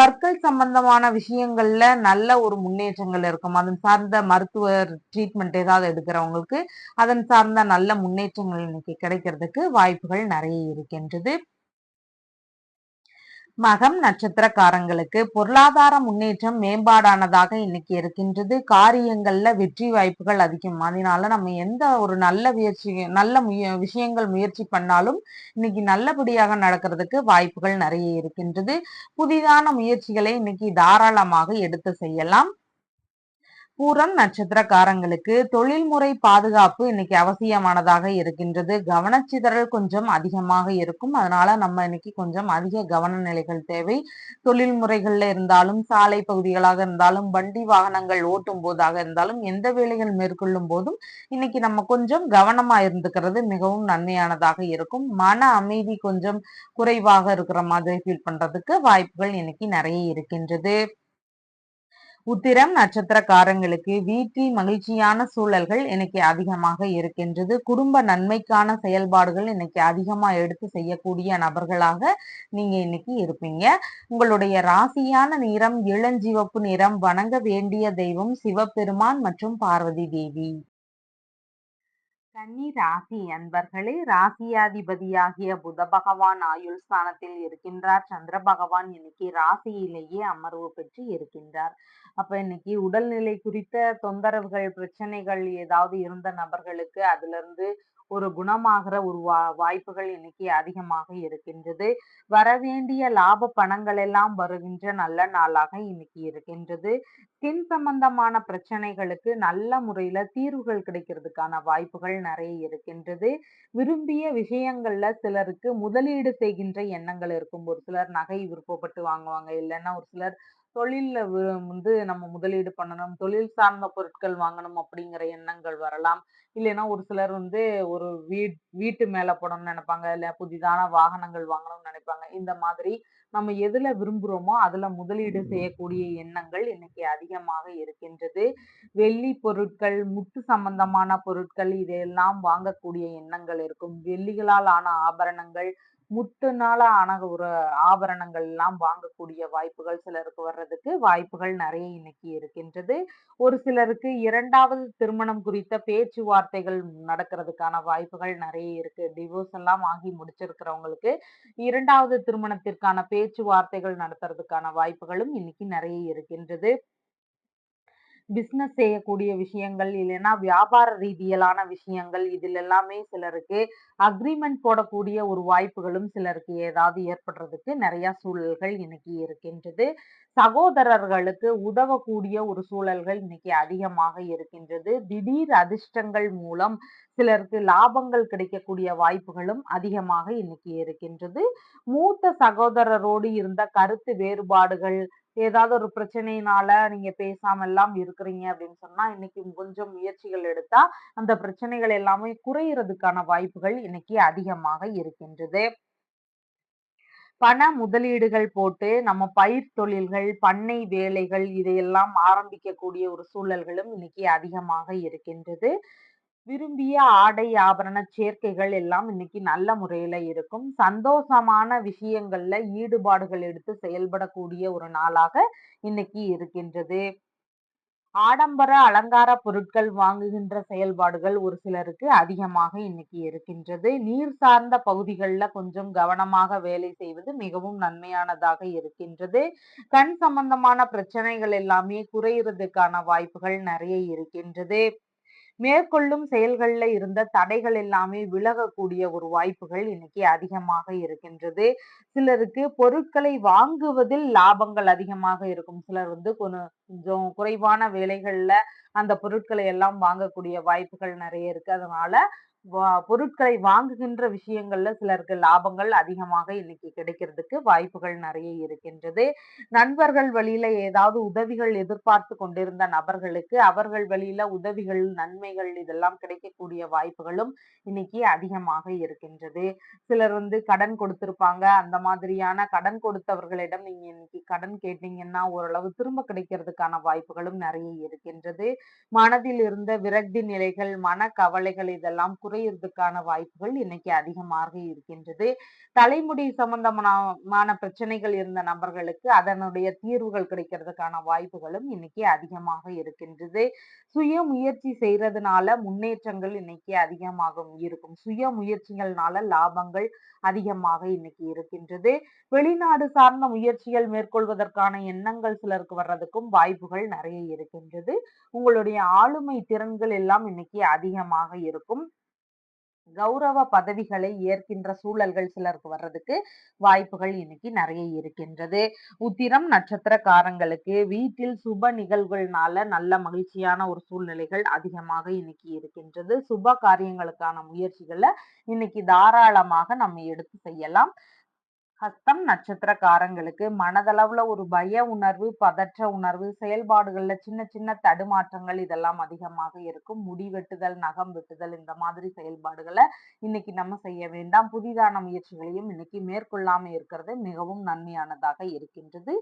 பற்கள் சம்பந்தமான விஷயங்கள்ல நல்ல ஒரு முன்னேற்றங்கள் இருக்கும். அதன் சார்ந்த மருத்துவர் ட்ரீட்மெண்ட் ஏதாவது எடுக்கிறவங்களுக்கு அதன் சார்ந்த நல்ல முன்னேற்றங்கள் இன்னைக்கு கிடைக்கிறதுக்கு வாய்ப்புகள் நிறைய இருக்கின்றது. மகம் நட்சத்திரக்காரங்களுக்கு பொருளாதார முன்னேற்றம் மேம்பாடானதாக இன்னைக்கு இருக்கின்றது. காரியங்கள்ல வெற்றி வாய்ப்புகள் அதிகம். அதனால நம்ம எந்த ஒரு நல்ல விஷயங்கள் முயற்சி பண்ணாலும் இன்னைக்கு நல்லபடியாக நடக்கிறதுக்கு வாய்ப்புகள் நிறைய இருக்கின்றது. புதிதான முயற்சிகளை இன்னைக்கு தாராளமாக எடுத்து செய்யலாம். பூரம் நட்சத்திரக்காரங்களுக்கு தொழில்முறை பாதுகாப்பு இன்னைக்கு அவசியமானதாக இருக்கின்றது. கவனச்சிதறல் கொஞ்சம் அதிகமாக இருக்கும். அதனால நம்ம இன்னைக்கு கொஞ்சம் அதிக கவன நிலைகள் தேவை. தொழில் முறைகள்ல இருந்தாலும், சாலை பகுதிகளாக இருந்தாலும், வண்டி வாகனங்கள் ஓட்டும் போதாக இருந்தாலும், எந்த வேலைகள் மேற்கொள்ளும் போதும் இன்னைக்கு நம்ம கொஞ்சம் கவனமா இருந்துக்கிறது மிகவும் நன்மையானதாக இருக்கும். மன அமைதி கொஞ்சம் குறைவாக இருக்கிற மாதிரி ஃபீல் பண்றதுக்கு வாய்ப்புகள் இன்னைக்கு நிறைய இருக்கின்றது. உத்திரம் நட்சத்திரக்காரங்களுக்கு வீட்டில் மகிழ்ச்சியான சூழல்கள் இன்னைக்கு அதிகமாக இருக்கின்றது. குடும்ப நன்மைக்கான செயல்பாடுகள் இன்னைக்கு அதிகமா எடுத்து செய்யக்கூடிய நபர்களாக நீங்க இன்னைக்கு இருப்பீங்க. உங்களுடைய ராசியான நிறம் இளஞ்சிவப்பு நிறம். வணங்க வேண்டிய தெய்வம் சிவபெருமான் மற்றும் பார்வதி தேவி. கன்னி ராசி அன்பர்களே, ராசியாதிபதியாகிய புத பகவான் ஆயுள் ஸ்தானத்தில் இருக்கின்றார். சந்திர பகவான் இன்னைக்கு ராசியிலேயே அமர்வு பெற்று இருக்கின்றார். அப்ப இன்னைக்கு உடல்நிலை குறித்த தொந்தரவுகள், பிரச்சனைகள் ஏதாவது இருந்த நபர்களுக்கு அதுல இருந்து ஒரு குணமாகிற ஒரு வாய்ப்புகள் இன்னைக்கு அதிகமாக இருக்கின்றது. வரவேண்டிய லாப பணங்கள் எல்லாம் வருகின்ற நல்ல நாளாக இன்னைக்கு இருக்கின்றது. ஸ்கின் சம்பந்தமான பிரச்சனைகளுக்கு நல்ல முறையில தீர்வுகள் கிடைக்கிறதுக்கான வாய்ப்புகள் நிறைய இருக்கின்றது. விரும்பிய விஷயங்கள்ல சிலருக்கு முதலீடு செய்கின்ற எண்ணங்கள் இருக்கும். ஒரு சிலர் நகை விருப்பப்பட்டு வாங்குவாங்க. இல்லைன்னா ஒரு சிலர் தொழில்ல நம்ம முதலீடு பண்ணணும், தொழில் சார்ந்த பொருட்கள் வாங்கணும் அப்படிங்கிற எண்ணங்கள் வரலாம். இல்லைன்னா ஒரு சிலர் ஒரு வீட்டு மேல போடணும்னு நினைப்பாங்க. இல்ல புதிதான வாகனங்கள் வாங்கணும்னு நினைப்பாங்க. இந்த மாதிரி நம்ம எதுல விரும்புறோமோ அதுல முதலீடு செய்யக்கூடிய எண்ணங்கள் இன்னைக்கு அதிகமாக இருக்கின்றது. வெள்ளி பொருட்கள், முத்து சம்பந்தமான பொருட்கள் இதையெல்லாம் வாங்கக்கூடிய எண்ணங்கள் இருக்கும். வெள்ளிகளால் ஆன ஆபரணங்கள், முத்துனால ஆன ஒரு ஆபரணங்கள் எல்லாம் வாங்கக்கூடிய வாய்ப்புகள் சிலருக்கு வர்றதுக்கு வாய்ப்புகள் நிறைய இன்னைக்கு இருக்கின்றது. ஒரு சிலருக்கு இரண்டாவது திருமணம் குறித்த பேச்சுவார்த்தைகள் நடக்கிறதுக்கான வாய்ப்புகள் நிறைய இருக்கு. டிவோர்ஸ் எல்லாம் ஆகி முடிச்சிருக்கிறவங்களுக்கு இரண்டாவது திருமணத்திற்கான பேச்சுவார்த்தைகள் நடத்துறதுக்கான வாய்ப்புகளும் இன்னைக்கு நிறைய இருக்கின்றது. பிசினஸ் செய்யக்கூடிய விஷயங்கள் இல்லைன்னா வியாபார ரீதியிலான விஷயங்கள் இதில் எல்லாமே சிலருக்கு அக்ரிமெண்ட் போடக்கூடிய ஒரு வாய்ப்புகளும் சிலருக்கு ஏதாவது ஏற்படுறதுக்கு நிறைய சூழல்கள் இன்னைக்கு இருக்கின்றது. சகோதரர்களுக்கு உதவக்கூடிய ஒரு சூழல்கள் இன்னைக்கு அதிகமாக இருக்கின்றது. திடீர் அதிர்ஷ்டங்கள் மூலம் சிலருக்கு லாபங்கள் கிடைக்கக்கூடிய வாய்ப்புகளும் அதிகமாக இன்னைக்கு இருக்கின்றது. மூத்த சகோதரரோடு இருந்த கருத்து வேறுபாடுகள் ஏதாவது ஒரு பிரச்சனையினால நீங்க பேசாம எல்லாம் இருக்கிறீங்க அப்படின்னு சொன்னா இன்னைக்கு கொஞ்சம் முயற்சிகள் எடுத்தா அந்த பிரச்சனைகள் எல்லாமே குறையறதுக்கான வாய்ப்புகள் இன்னைக்கு அதிகமாக இருக்கின்றது. பண முதலீடுகள் போட்டு நம்ம பயிர் தொழில்கள், பண்ணை வேலைகள் இதையெல்லாம் ஆரம்பிக்கக்கூடிய ஒரு சூழல்களும் இன்னைக்கு அதிகமாக இருக்கின்றது. விரும்பிய ஆடை ஆபரண சேர்க்கைகள் எல்லாம் இன்னைக்கு நல்ல முறையில இருக்கும். சந்தோஷமான விஷயங்கள்ல ஈடுபாடுகள் எடுத்து செயல்படக்கூடிய ஒரு நாளாக இன்னைக்கு இருக்கின்றது. ஆடம்பர அலங்கார பொருட்கள் வாங்குகின்ற செயல்பாடுகள் ஒரு சிலருக்கு அதிகமாக இன்னைக்கு இருக்கின்றது. நீர் சார்ந்த பகுதிகள்ல கொஞ்சம் கவனமாக வேலை செய்வது மிகவும் நன்மையானதாக இருக்கின்றது. கண் சம்பந்தமான பிரச்சனைகள் எல்லாமே குறையறதுக்கான வாய்ப்புகள் நிறைய இருக்கின்றது. மேற்கொள்ளும் செயல்கள்ல இருந்த தடைகள் எல்லாமே விலகக்கூடிய ஒரு வாய்ப்புகள் இன்னைக்கு அதிகமாக இருக்கின்றது. சிலருக்கு பொருட்களை வாங்குவதில் லாபங்கள் அதிகமாக இருக்கும். சிலர் வந்து கொஞ்சம் குறைவான விலைகள்ல அந்த பொருட்களை எல்லாம் வாங்கக்கூடிய வாய்ப்புகள் நிறைய இருக்கு. அதனால பொருட்களை வாங்குகின்ற விஷயங்கள்ல சிலருக்கு லாபங்கள் அதிகமாக இன்னைக்கு கிடைக்கிறதுக்கு வாய்ப்புகள் நிறைய இருக்கின்றது. நண்பர்கள் வழியில ஏதாவது உதவிகள் எதிர்பார்த்து கொண்டிருந்த நபர்களுக்கு அவர்கள் வழியில உதவிகள், நன்மைகள் இதெல்லாம் கிடைக்கக்கூடிய வாய்ப்புகளும் இன்னைக்கு அதிகமாக இருக்கின்றது. சிலர் வந்து கடன் கொடுத்திருப்பாங்க. அந்த மாதிரியான கடன் கொடுத்தவர்களிடம் நீங்க இன்னைக்கு கடன் கேட்டீங்கன்னா ஓரளவு திரும்ப கிடைக்கிறதுக்கான வாய்ப்புகளும் நிறைய இருக்கின்றது. மனதில் இருந்த விரக்தி நிலைகள், மனக்கவலைகள் இதெல்லாம் குறையறதுக்கான வாய்ப்புகள் இன்னைக்கு அதிகமாக இருக்கின்றது. தலைமுடி சம்பந்தமான பிரச்சனைகள் இருந்த நபர்களுக்கு அதனுடைய தீர்வுகள் கிடைக்கிறதுக்கான வாய்ப்புகளும் இன்னைக்கு அதிகமாக இருக்கின்றது. சுய முயற்சி செய்யறதுனால முன்னேற்றங்கள் இன்னைக்கு அதிகமாக இருக்கும். சுய முயற்சிகள்னால லாபங்கள் அதிகமாக இன்னைக்கு இருக்கின்றது. வெளிநாடு சார்ந்த முயற்சிகள் மேற்கொள்வதற்கான எண்ணங்கள் சிலருக்கு வர்றதுக்கும் வாய்ப்புகள் நிறைய இருக்கின்றது. உங்களுடைய ஆளுமை திறன்கள் எல்லாம் இன்னைக்கு அதிகமாக இருக்கும். கௌரவ பதவிகளை ஏற்கின்ற சூழல்கள் சிலருக்கு வர்றதுக்கு வாய்ப்புகள் இன்னைக்கு நிறைய இருக்கின்றது. உத்திரம் நட்சத்திரக்காரங்களுக்கு வீட்டில் சுப நிகழ்வுகள்னால நல்ல மகிழ்ச்சியான ஒரு சூழ்நிலைகள் அதிகமாக இன்னைக்கு இருக்கின்றது. சுப காரியங்களுக்கான முயற்சிகளை இன்னைக்கு தாராளமாக நம்ம எடுத்து செய்யலாம். ஹஸ்தம் நட்சத்திரக்காரங்களுக்கு மனதளவுல ஒரு பய உணர்வு, பதற்ற உணர்வு, செயல்பாடுகள்ல சின்ன சின்ன தடுமாற்றங்கள் இதெல்லாம் அதிகமாக இருக்கும். முடி வெட்டுதல், நகம் வெட்டுதல் இந்த மாதிரி செயல்பாடுகளை இன்னைக்கு நம்ம செய்ய வேண்டாம். புதிதான முயற்சிகளையும் இன்னைக்கு மேற்கொள்ளாம இருக்கிறது மிகவும் நன்மையானதாக இருக்கின்றது.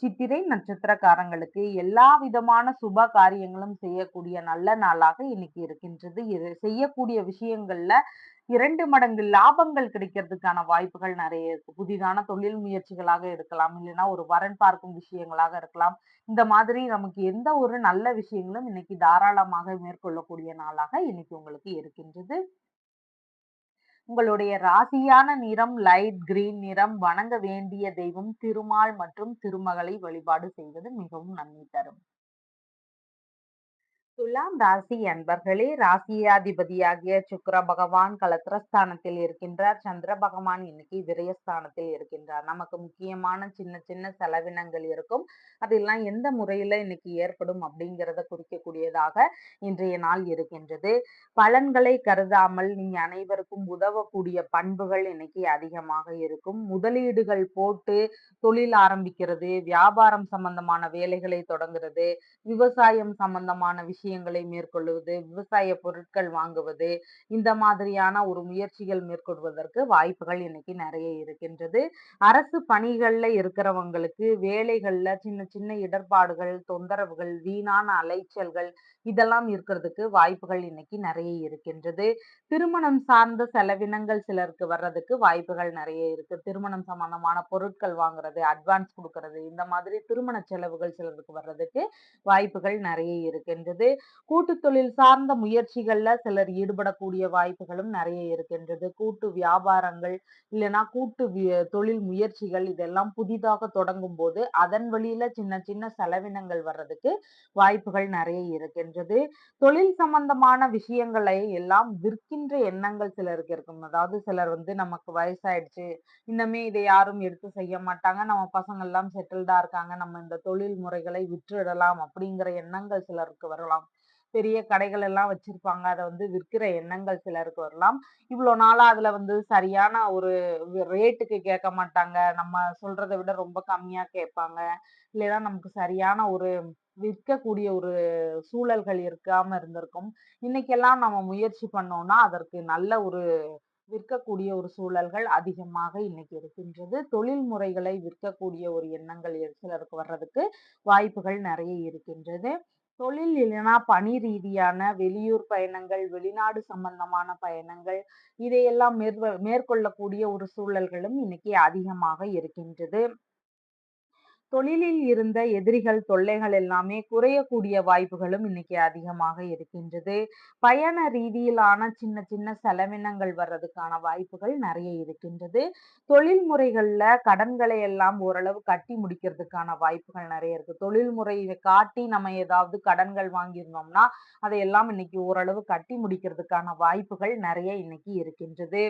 சித்திரை நட்சத்திரக்காரங்களுக்கு எல்லா விதமான சுப காரியங்களும் செய்யக்கூடிய நல்ல நாளாக இன்னைக்கு இருக்கின்றது. இது செய்யக்கூடிய விஷயங்கள்ல 2 மடங்கு லாபங்கள் கிடைக்கிறதுக்கான வாய்ப்புகள் நிறைய இருக்கு. புதிதான தொழில் முயற்சிகளாக இருக்கலாம். இல்லைன்னா ஒரு வரன் பார்க்கும் விஷயங்களாக இருக்கலாம். இந்த மாதிரி நமக்கு எந்த ஒரு நல்ல விஷயங்களும் இன்னைக்கு தாராளமாக மேற்கொள்ளக்கூடிய நாளாக இன்னைக்கு உங்களுக்கு இருக்கின்றது. உங்களுடைய ராசியான நிறம் லைட் கிரீன் நிறம். வணங்க வேண்டிய தெய்வம் திருமால் மற்றும் திருமகளை வழிபாடு செய்வது மிகவும் நன்மை தரும். துலாம் ராசி அன்பர்களே, ராசியாதிபதியாகிய சுக்கிர பகவான் கலத்திரஸ்தானத்தில் இருக்கின்றார். சந்திர பகவான் இன்னைக்கு விரயஸ்தானத்தில் இருக்கின்றார். நமக்கு முக்கியமான சின்ன சின்ன செலவினங்கள் இருக்கும். அதெல்லாம் எந்த முறையில இன்னைக்கு ஏற்படும் அப்படிங்கிறத குறிக்கக்கூடியதாக இன்றைய நாள் இருக்கின்றது. பலன்களை கருதாமல் நீங்க அனைவருக்கும் உதவக்கூடிய பண்புகள் இன்னைக்கு அதிகமாக இருக்கும். முதலீடுகள் போட்டு தொழில் ஆரம்பிக்கிறது, வியாபாரம் சம்பந்தமான வேலைகளை தொடங்குறது, விவசாயம் சம்பந்தமான விஷயங்களை மேற்கொள்வது, விவசாய பொருட்கள் வாங்குவது, இந்த மாதிரியான ஒரு முயற்சிகள் மேற்கொள்வதற்கு வாய்ப்புகள் இன்னைக்கு நிறைய இருக்கின்றது. அரசு பணிகள்ல இருக்கிறவங்களுக்கு வேலைகள்ல சின்ன சின்ன இடர்பாடுகள், தொந்தரவுகள், வீணான அலைச்சல்கள் இதெல்லாம் இருக்கிறதுக்கு வாய்ப்புகள் இன்னைக்கு நிறைய இருக்கின்றது. திருமணம் சார்ந்த செலவினங்கள் சிலருக்கு வர்றதுக்கு வாய்ப்புகள் நிறைய இருக்கு. திருமணம் சம்பந்தமான பொருட்கள் வாங்குறது, அட்வான்ஸ் கொடுக்கறது, இந்த மாதிரி திருமண செலவுகள் சிலருக்கு வர்றதுக்கு வாய்ப்புகள் நிறைய இருக்கின்றது. கூட்டு தொழில் சார்ந்த முயற்சிகள்ல சிலர் ஈடுபடக்கூடிய வாய்ப்புகளும் நிறைய இருக்கின்றது. கூட்டு வியாபாரங்கள் இல்லைன்னா தொழில் முயற்சிகள் இதெல்லாம் புதிதாக தொடங்கும் போது அதன் வழியில சின்ன சின்ன செலவினங்கள் வர்றதுக்கு வாய்ப்புகள் நிறைய இருக்கின்றது. தொழில் சம்பந்தமான விஷயங்களை எல்லாம் விற்கின்ற எண்ணங்கள் சிலருக்கு இருக்கும். அதாவது சிலர் வந்து நமக்கு வயசாயிடுச்சு, இன்னமே இதை யாரும் எடுத்து செய்ய மாட்டாங்க, நம்ம பசங்க எல்லாம் செட்டில்டா இருக்காங்க, நம்ம இந்த தொழில் முறைகளை விற்றுடலாம் அப்படிங்கிற எண்ணங்கள் சிலருக்கு வரலாம். பெரிய கடைகள் எல்லாம் வச்சிருப்பாங்க, அதை வந்து விற்கிற எண்ணங்கள் சிலருக்கு வரலாம். இவ்வளவு நாளா அதுல வந்து சரியான ஒரு ரேட்டுக்கு கேட்க மாட்டாங்க, நம்ம சொல்றதை விட ரொம்ப கம்மியா கேட்பாங்க, இல்லைன்னா நமக்கு சரியான ஒரு விற்கக்கூடிய ஒரு சூழல்கள் இருக்காம இருந்திருக்கும். இன்னைக்கெல்லாம் நம்ம முயற்சி பண்ணோம்னா அதற்கு நல்ல ஒரு விற்கக்கூடிய ஒரு சூழல்கள் அதிகமாக இன்னைக்கு இருக்கின்றது. தொழில் முறைகளை விற்கக்கூடிய ஒரு எண்ணங்கள் சிலருக்கு வர்றதுக்கு வாய்ப்புகள் நிறைய இருக்கின்றது. தொழில் இல்லைன்னா பணி ரீதியான வெளியூர் பயணங்கள், வெளிநாடு சம்பந்தமான பயணங்கள் இதையெல்லாம் மேற்கொள்ளக்கூடிய ஒரு சூழல்களும் இன்னைக்கு அதிகமாக இருக்கின்றது. தொழிலில் இருந்த எதிரிகள் தொல்லைகள் எல்லாமே குறையக்கூடிய வாய்ப்புகளும் இன்னைக்கு அதிகமாக இருக்கின்றது. பயண ரீதியிலான சின்ன சின்ன செலவினங்கள் வர்றதுக்கான வாய்ப்புகள் நிறைய இருக்கின்றது. தொழில் முறைகள்ல கடன்களை எல்லாம் ஓரளவு கட்டி முடிக்கிறதுக்கான வாய்ப்புகள் நிறைய இருக்கு. தொழில் முறையை காட்டி நம்ம ஏதாவது கடன்கள் வாங்கியிருந்தோம்னா அதையெல்லாம் இன்னைக்கு ஓரளவு கட்டி முடிக்கிறதுக்கான வாய்ப்புகள் நிறைய இன்னைக்கு இருக்கின்றது.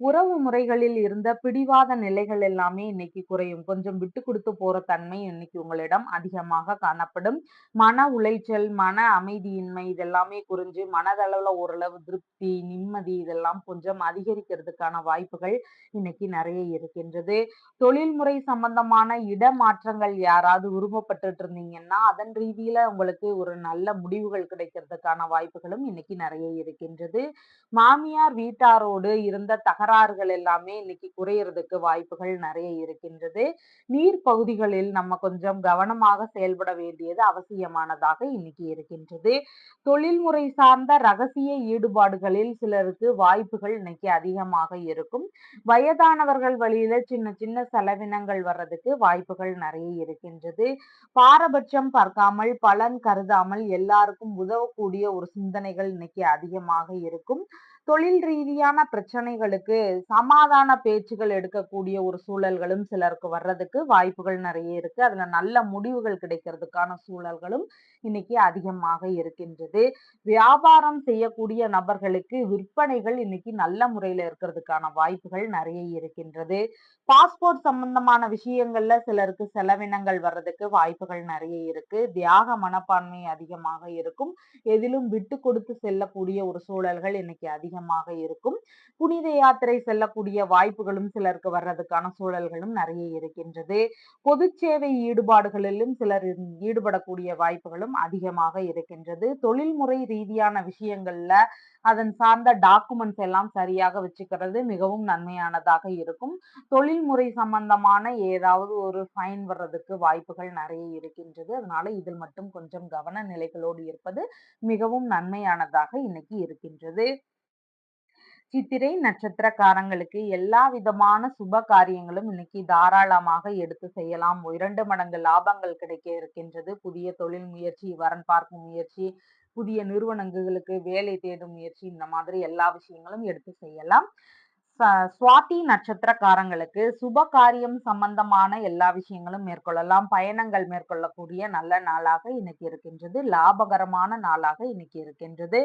உறவு முறைகளில் இருந்த பிடிவாத நிலைகள் எல்லாமே இன்னைக்கு குறையும். கொஞ்சம் விட்டு குடுத்து போற தன்மை இன்னைக்கு உங்களிடம் அதிகமாக காணப்படும். மன உளைச்சல், மன அமைதியின்மை இதெல்லாமே குறைஞ்சு மனதளவுல ஓரளவு திருப்தி, நிம்மதி இதெல்லாம் கொஞ்சம் அதிகரிக்கிறதுக்கான வாய்ப்புகள் இன்னைக்கு நிறைய இருக்கின்றது. தொழில்முறை சம்பந்தமான இடமாற்றங்கள் யாராவது விருப்பப்பட்டுட்டு இருந்தீங்கன்னா, அதன் ரீதியில உங்களுக்கு ஒரு நல்ல முடிவுகள் கிடைக்கிறதுக்கான வாய்ப்புகளும் இன்னைக்கு நிறைய இருக்கின்றது. மாமியார் வீட்டாரோடு இருந்த தகராறுகள் எல்லாமே இன்னைக்கு குறையறதுக்கு வாய்ப்புகள் நிறைய இருக்கின்றது. நீர் பகுதிகளில் நம்ம கொஞ்சம் கவனமாக செயல்பட வேண்டியது அவசியமானதாக இன்னைக்கு இருக்கின்றது. தொழில்முறை சார்ந்த ரகசிய ஈடுபாடுகளில் சிலருக்கு வாய்ப்புகள் இன்னைக்கு அதிகமாக இருக்கும். வயதானவர்கள் வழியில சின்ன சின்ன செலவினங்கள் வர்றதுக்கு வாய்ப்புகள் நிறைய இருக்கின்றது. பாரபட்சம் பார்க்காமல் பலன் கருதாமல் எல்லாருக்கும் உதவக்கூடிய ஒரு சிந்தனைகள் இன்னைக்கு அதிகமாக இருக்கும். தொழில் ரீதியான பிரச்சனைகளுக்கு சமாதான பேச்சுகள் எடுக்கக்கூடிய ஒரு சூழல்களும் சிலருக்கு வர்றதுக்கு வாய்ப்புகள் நிறைய இருக்கு. அதுல நல்ல முடிவுகள் கிடைக்கிறதுக்கான சூழல்களும் இன்னைக்கு அதிகமாக இருக்கின்றது. வியாபாரம் செய்யக்கூடிய நபர்களுக்கு விற்பனைகள் இன்னைக்கு நல்ல முறையில இருக்கிறதுக்கான வாய்ப்புகள் நிறைய இருக்கின்றது. பாஸ்போர்ட் சம்பந்தமான விஷயங்கள்ல சிலருக்கு செலவினங்கள் வர்றதுக்கு வாய்ப்புகள் நிறைய இருக்கு. தியாக மனப்பான்மை அதிகமாக இருக்கும். எதிலும் விட்டு கொடுத்து செல்லக்கூடிய ஒரு சூழல்கள் இன்னைக்கு அதிகமாக இருக்கும். புனித யாத்திரை செல்லக்கூடிய வாய்ப்புகளும் சிலருக்கு வர்றதுக்கான சூழல்களும் நிறைய இருக்கின்றது. பொது சேவை ஈடுபாடுகளிலும் சிலர் ஈடுபடக்கூடிய வாய்ப்புகளும் அதிகமாக இருக்கின்றது. தொழில்முறை ரீதியான விஷயங்கள்ல அதன் சார்ந்த டாக்குமெண்ட்ஸ் எல்லாம் சரியாக வச்சுக்கிறது மிகவும் நன்மையானதாக இருக்கும். தொழில்முறை சம்பந்தமான ஏதாவது ஒரு ஃபைன் வர்றதுக்கு வாய்ப்புகள் நிறைய இருக்கின்றது. அதனால இதில் மட்டும் கொஞ்சம் கவன நிலைகளோடு இருப்பது மிகவும் நன்மையானதாக இன்னைக்கு இருக்கின்றது. சித்திரை நட்சத்திரக்காரங்களுக்கு எல்லா விதமான சுப காரியங்களும் இன்னைக்கு தாராளமாக எடுத்து செய்யலாம். 2 மடங்கு லாபங்கள் கிடைக்க இருக்கின்றது. புதிய தொழில் முயற்சி, வரன் பார்க்கும் முயற்சி, புதிய நிறுவனங்களுக்கு வேலை தேடும் முயற்சி இந்த மாதிரி எல்லா விஷயங்களும் எடுத்து செய்யலாம். சுவாதி நட்சத்திரக்காரங்களுக்கு சுப காரியம் சம்பந்தமான எல்லா விஷயங்களும் மேற்கொள்ளலாம். பயணங்கள் மேற்கொள்ளக்கூடிய நல்ல நாளாக இன்னைக்கு இருக்கின்றது. லாபகரமான நாளாக இன்னைக்கு இருக்கின்றது.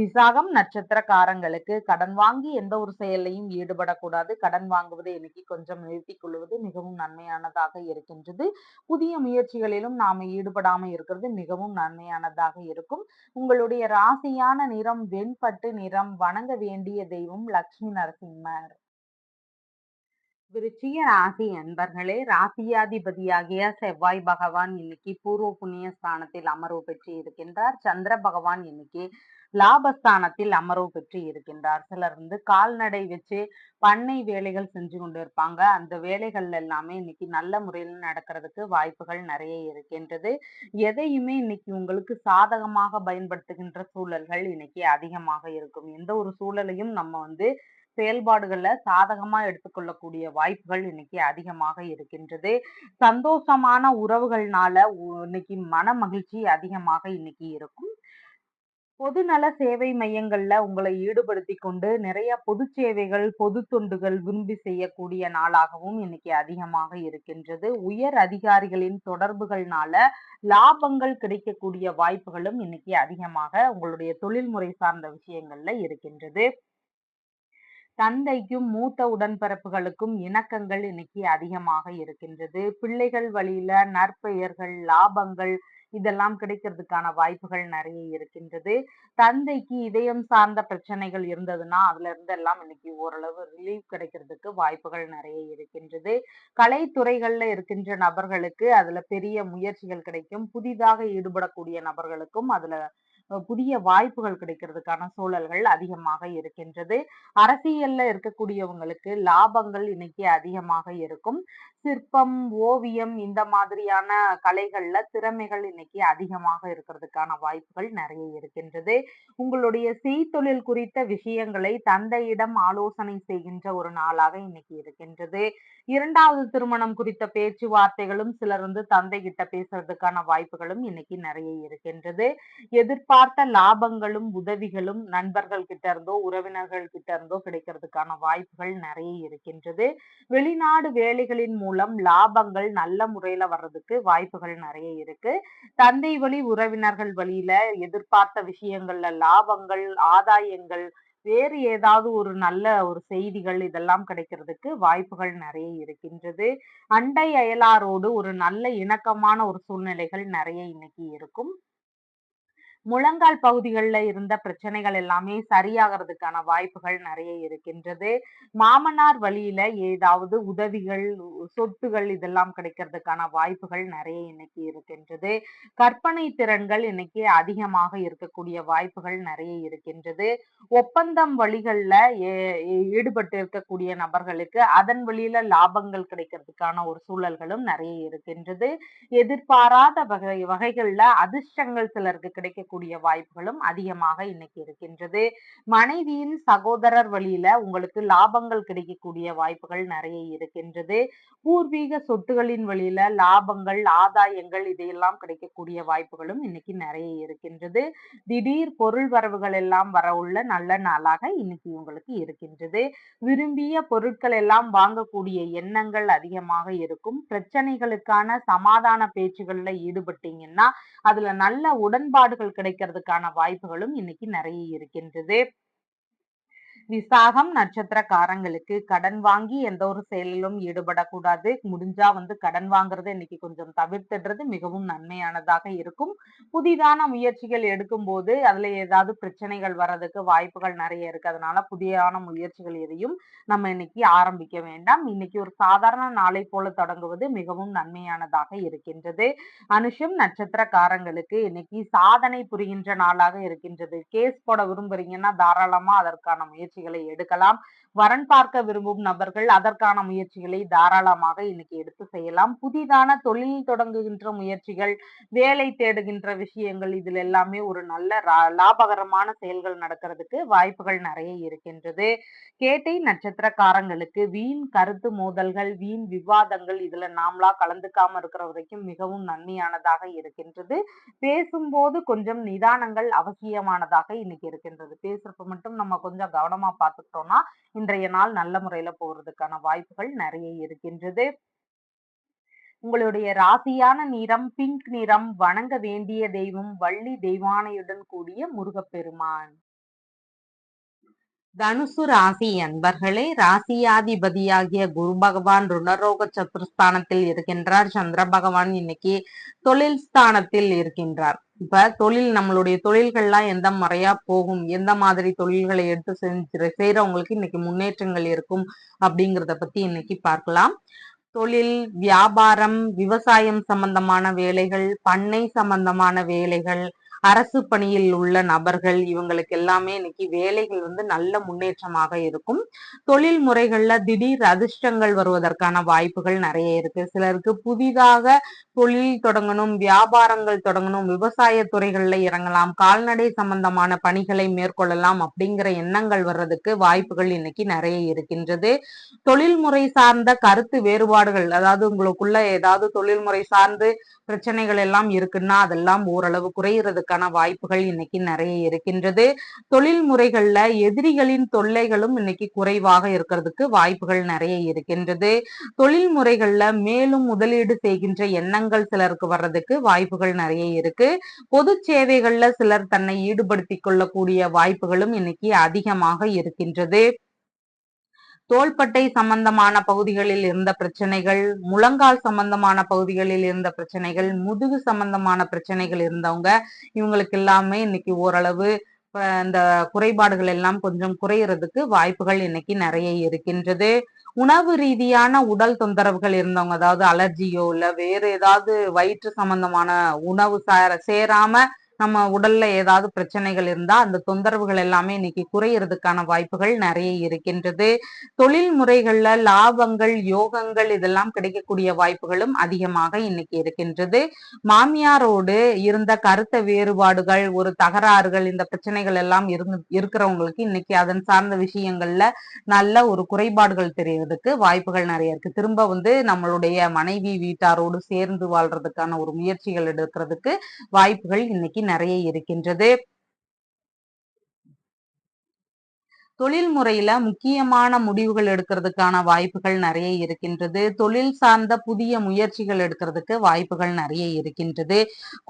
விசாகம் நட்சத்திரக்காரங்களுக்கு கடன் வாங்கி எந்த ஒரு செயலையும் ஈடுபடக்கூடாது. கடன் வாங்குவதை இன்னைக்கு கொஞ்சம் நிறுத்திக் கொள்வது மிகவும் நன்மையானதாக இருக்கின்றது. புதிய முயற்சிகளிலும் நாம ஈடுபடாம இருக்கிறது மிகவும் நன்மையானதாக இருக்கும். உங்களுடைய ராசியான நிறம் வெண்பட்டு நிறம். வணங்க வேண்டிய தெய்வம் லட்சுமி நரசிம்மர். விருச்சிக ராசி அன்பர்களே, ராசியாதிபதியாகிய செவ்வாய் பகவான் இன்னைக்கு பூர்வ புண்ணிய ஸ்தானத்தில் அமர்வு பெற்று இருக்கின்றார். சந்திர பகவான் இன்னைக்கு லாபஸ்தானத்தில் அமர்வு பெற்று இருக்கின்றார். சிலர் கால்நடை வச்சு பண்ணை வேலைகள் செஞ்சு கொண்டு இருப்பாங்க. அந்த வேலைகள் எல்லாமே இன்னைக்கு நல்ல முறையில் நடக்கிறதுக்கு வாய்ப்புகள் நிறைய இருக்கின்றது. எதையுமே இன்னைக்கு உங்களுக்கு சாதகமாக பயன்படுத்துகின்ற சூழல்கள் இன்னைக்கு அதிகமாக இருக்கும். எந்த ஒரு சூழலையும் நம்ம செயல்பாடுகள்ல சாதகமா எடுத்துக்கொள்ளக்கூடிய வாய்ப்புகள் இன்னைக்கு அதிகமாக இருக்கின்றது. சந்தோஷமான உறவுகள்னால இன்னைக்கு மன மகிழ்ச்சி அதிகமாக இன்னைக்கு இருக்கும். பொதுநல சேவை மையங்கள்ல உங்களை ஈடுபடுத்திக் கொண்டு நிறைய பொது சேவைகள், பொது தொண்டுகள் விரும்பி செய்யக்கூடிய நாளாகவும் இன்னைக்கு அதிகமாக இருக்கின்றது. உயர் அதிகாரிகளின் தொடர்புகள்னால லாபங்கள் கிடைக்கக்கூடிய வாய்ப்புகளும் இன்னைக்கு அதிகமாக உங்களுடைய தொழில்முறை சார்ந்த விஷயங்கள்ல இருக்கின்றது. தந்தைக்கும் மூத்த உடன்பிறப்புகளுக்கும் இணக்கங்கள் இன்னைக்கு அதிகமாக இருக்கின்றது. பிள்ளைகள் வழியில நற்பெயர்கள், லாபங்கள் இதெல்லாம் கிடைக்கிறதுக்கான வாய்ப்புகள் நிறைய இருக்கின்றது. தந்தைக்கு இதயம் சார்ந்த பிரச்சனைகள் இருந்ததுன்னா அதுல இருந்து எல்லாம் இன்னைக்கு ஓரளவு ரிலீஃப் கிடைக்கிறதுக்கு வாய்ப்புகள் நிறைய இருக்கின்றது. கலைத்துறைகள்ல இருக்கின்ற நபர்களுக்கு அதுல பெரிய முயற்சிகள் கிடைக்கும். புதிதாக ஈடுபடக்கூடிய நபர்களுக்கும் அதுல புதிய வாய்ப்புகள் கிடைக்கிறதுக்கான சூழல்கள் அதிகமாக இருக்கின்றது. அரசியல்ல இருக்கக்கூடியவங்களுக்கு லாபங்கள் இன்னைக்கு அதிகமாக இருக்கும். சிற்பம், ஓவியம் இந்த மாதிரியான கலைகள்ல திறமைகள் இன்னைக்கு அதிகமாக இருக்கிறதுக்கான வாய்ப்புகள் நிறைய இருக்கின்றது. உங்களுடைய செய்தொழில் குறித்த விஷயங்களை தந்தையிடம் ஆலோசனை செய்கின்ற ஒரு நாளாக இன்னைக்கு இருக்கின்றது. இரண்டாவது திருமணம் குறித்த பேச்சுவார்த்தைகளும் சிலர் தந்தை கிட்ட பேசுறதுக்கான வாய்ப்புகளும் இன்னைக்கு நிறைய இருக்கின்றது. எதிர்பார்த்த லாபங்களும் உதவிகளும் நண்பர்கள் கிட்ட இருந்தோ உறவினர்கள் கிட்ட இருந்தோ கிடைக்கிறதுக்கான வாய்ப்புகள் நிறைய இருக்கின்றது. வெளிநாடு வேலைகளின் மூலம் லாபங்கள் நல்ல முறையில வர்றதுக்கு வாய்ப்புகள் நிறைய இருக்கு. தந்தை வழி உறவினர்கள் வழியில எதிர்பார்த்த விஷயங்கள்ல லாபங்கள், ஆதாயங்கள், வேறு ஏதாவது ஒரு நல்ல ஒரு செய்திகள் இதெல்லாம் கிடைக்கிறதுக்கு வாய்ப்புகள் நிறைய இருக்கின்றது. அண்டை அயலாரோடு ஒரு நல்ல இணக்கமான ஒரு சூழ்நிலைகள் நிறைய இன்னைக்கு இருக்கும். முழங்கால் பகுதிகளில் இருந்த பிரச்சனைகள் எல்லாமே சரியாகிறதுக்கான வாய்ப்புகள் நிறைய இருக்கின்றது. மாமனார் வழியில ஏதாவது உதவிகள், சொத்துகள் இதெல்லாம் கிடைக்கிறதுக்கான வாய்ப்புகள் நிறைய இன்னைக்கு இருக்கின்றது. கற்பனை திறன்கள் இன்னைக்கு அதிகமாக இருக்கக்கூடிய வாய்ப்புகள் நிறைய இருக்கின்றது. ஒப்பந்தம் வழிகள்ல ஈடுபட்டு இருக்கக்கூடிய நபர்களுக்கு அதன் வழியில லாபங்கள் கிடைக்கிறதுக்கான ஒரு சூழல்களும் நிறைய இருக்கின்றது. எதிர்பாராத வகைகள்ல அதிர்ஷ்டங்கள் சிலருக்கு கிடைக்கக்கூடிய வாய்ப்புகளும் அதிகமாக இன்னைக்கு இருக்கின்றது. மனைவியின் சகோதரர் வழியில உங்களுக்கு லாபங்கள் கிடைக்கக்கூடிய வாய்ப்புகள் நிறைய இருக்கின்றது. பூர்வீக சொத்துகளின் வழியில லாபங்கள், ஆதாயங்கள் இதையெல்லாம் கிடைக்கக்கூடிய வாய்ப்புகளும் இன்னைக்கு நிறைய இருக்கின்றது. திடீர் பொருள் வரவுகள் எல்லாம் வர உள்ள நல்ல நாளாக இன்னைக்கு உங்களுக்கு இருக்கின்றது. விரும்பிய பொருட்கள் எல்லாம் வாங்கக்கூடிய எண்ணங்கள் அதிகமாக இருக்கும். பிரச்சனைகளுக்கான சமாதான பேச்சுகள்ல ஈடுபட்டீங்கன்னா அதுல நல்ல உடன்பாடுகள் கிடைக்கிறதுக்கான வாய்ப்புகளும் இன்னைக்கு நிறைய இருக்கின்றது. விசாகம் நட்சத்திரக்காரங்களுக்கு கடன் வாங்கி எந்த ஒரு செயலிலும் ஈடுபடக்கூடாது. முடிஞ்சா கடன் வாங்குறதை இன்னைக்கு கொஞ்சம் தவிர்த்துடுறது மிகவும் நன்மையானதாக இருக்கும். புதிதான முயற்சிகள் எடுக்கும் போது அதுல ஏதாவது பிரச்சனைகள் வர்றதுக்கு வாய்ப்புகள் நிறைய இருக்கு. அதனால புதியான முயற்சிகள் எதையும் நம்ம இன்னைக்கு ஆரம்பிக்க வேண்டாம். இன்னைக்கு ஒரு சாதாரண நாளை போல தொடங்குவது மிகவும் நன்மையானதாக இருக்கின்றது. அனுஷம் நட்சத்திரக்காரங்களுக்கு இன்னைக்கு சாதனை புரிகின்ற நாளாக இருக்கின்றது. கேஸ் போட விரும்புறீங்கன்னா தாராளமா அதற்கான முயற்சிகளை எடுக்கலாம். வரன் பார்க்க விரும்பும் நபர்கள் அதற்கான முயற்சிகளை தாராளமாக இன்னைக்கு எடுத்து செய்யலாம். புதிதான தொழில் தொடங்குகின்ற முயற்சிகள், வேலை தேடுகின்ற விஷயங்கள் இதுல எல்லாமே ஒரு நல்ல லாபகரமான செயல்கள் நடக்கிறதுக்கு வாய்ப்புகள் நிறைய இருக்கின்றது. கேட்டை நட்சத்திரக்காரங்களுக்கு வீண் கருத்து மோதல்கள், வீண் விவாதங்கள் இதுல நாமளா கலந்துக்காம இருக்கிற வரைக்கும் மிகவும் நன்மையானதாக இருக்கின்றது. பேசும்போது கொஞ்சம் நிதானங்கள் அவசியமானதாக இன்னைக்கு இருக்கின்றது. பேசுறப்ப மட்டும் நம்ம கொஞ்சம் கவனமா பார்த்துக்கிட்டோம்னா இன்றைய நாள் நல்ல முறையில போறதுக்கான வாய்ப்புகள் நிறைய இருக்கின்றது. உங்களுடைய ராசியான நிறம் பிங்க் நிறம். வணங்க வேண்டிய தெய்வம் வள்ளி தெய்வானையுடன் கூடிய முருகப்பெருமான். தனுசு ராசி அன்பர்களே, ராசியாதிபதியாகிய குரு பகவான் ருணரோக சத்துருஸ்தானத்தில் இருக்கின்றார். சந்திர பகவான் இன்னைக்கு தொழில் ஸ்தானத்தில் இருக்கின்றார். இப்ப நம்மளுடைய தொழில்கள்லாம் எந்த முறையா போகும், எந்த மாதிரி தொழில்களை எடுத்து செய்யறவங்களுக்கு இன்னைக்கு முன்னேற்றங்கள் இருக்கும் அப்படிங்கிறத பத்தி இன்னைக்கு பார்க்கலாம். தொழில், வியாபாரம், விவசாயம் சம்பந்தமான வேலைகள், பண்ணை சம்பந்தமான வேலைகள், அரசு பணியில் உள்ள நபர்கள் இவங்களுக்கு எல்லாமே இன்னைக்கு வேலைகள் நல்ல முன்னேற்றமாக இருக்கும். தொழில் முறைகள்ல திடீர் அதிர்ஷ்டங்கள் வருவதற்கான வாய்ப்புகள் நிறைய இருக்கு. சிலருக்கு புதிதாக தொழில் தொடங்கணும், வியாபாரங்கள் தொடங்கணும், விவசாய துறைகள்ல இறங்கலாம், கால்நடை சம்பந்தமான பணிகளை மேற்கொள்ளலாம் அப்படிங்கிற எண்ணங்கள் வர்றதுக்கு வாய்ப்புகள் இன்னைக்கு நிறைய இருக்கின்றது. தொழில்முறை சார்ந்த கருத்து வேறுபாடுகள், அதாவது உங்களுக்குள்ள ஏதாவது தொழில்முறை சார்ந்து பிரச்சனைகள் எல்லாம் இருக்குன்னா அதெல்லாம் ஓரளவு குறையறதுக்கான வாய்ப்புகள் இன்னைக்கு நிறைய இருக்கின்றது. தொழில் முறைகள்ல எதிரிகளின் தொல்லைகளும் இன்னைக்கு குறைவாக இருக்கிறதுக்கு வாய்ப்புகள் நிறைய இருக்கின்றது. தொழில் முறைகள்ல மேலும் முதலீடு செய்கின்ற எண்ணங்கள் சிலருக்கு வர்றதுக்கு வாய்ப்புகள் நிறைய இருக்கு. பொது சேவைகள்ல சிலர் தன்னை ஈடுபடுத்திக் கொள்ளக்கூடிய வாய்ப்புகளும் இன்னைக்கு அதிகமாக இருக்கின்றது. தோள்பட்டை சம்பந்தமான பகுதிகளில் இருந்த பிரச்சனைகள், முழங்கால் சம்பந்தமான பகுதிகளில் இருந்த பிரச்சனைகள், முதுகு சம்பந்தமான பிரச்சனைகள் இருந்தவங்க இவங்களுக்கு எல்லாமே இன்னைக்கு ஓரளவு இந்த குறைபாடுகள் எல்லாம் கொஞ்சம் குறையறதுக்கு வாய்ப்புகள் இன்னைக்கு நிறைய இருக்கின்றது. உணவு ரீதியான உடல் தொந்தரவுகள் இருந்தவங்க, அதாவது அலர்ஜியோ இல்ல வேறு ஏதாவது வயிற்று சம்பந்தமான உணவு சேராம நம்ம உடல்ல ஏதாவது பிரச்சனைகள் இருந்தா அந்த தொந்தரவுகள் எல்லாமே இன்னைக்கு குறையறதுக்கான வாய்ப்புகள் நிறைய இருக்கின்றது. தொழில் முறைகள்ல லாபங்கள், யோகங்கள் இதெல்லாம் கிடைக்கக்கூடிய வாய்ப்புகளும் அதிகமாக இன்னைக்கு இருக்கின்றது. மாமியாரோடு இருந்த கருத்த வேறுபாடுகள், ஒரு தகராறுகள், இந்த பிரச்சனைகள் எல்லாம் இருக்கிறவங்களுக்கு இன்னைக்கு அதன் சார்ந்த விஷயங்கள்ல நல்ல ஒரு குறைபாடுகள் தெரியறதுக்கு வாய்ப்புகள் நிறைய இருக்கு. திரும்ப நம்மளுடைய மனைவி வீட்டாரோடு சேர்ந்து வாழ்றதுக்கான ஒரு முயற்சிகள் எடுக்கிறதுக்கு வாய்ப்புகள் இன்னைக்கு நிறைய இருக்கின்றது. தொழில் முறையில முக்கியமான முடிவுகள் எடுக்கிறதுக்கான வாய்ப்புகள் நிறைய இருக்கின்றது. தொழில் சார்ந்த புதிய முயற்சிகள் எடுக்கிறதுக்கு வாய்ப்புகள் நிறைய இருக்கின்றது.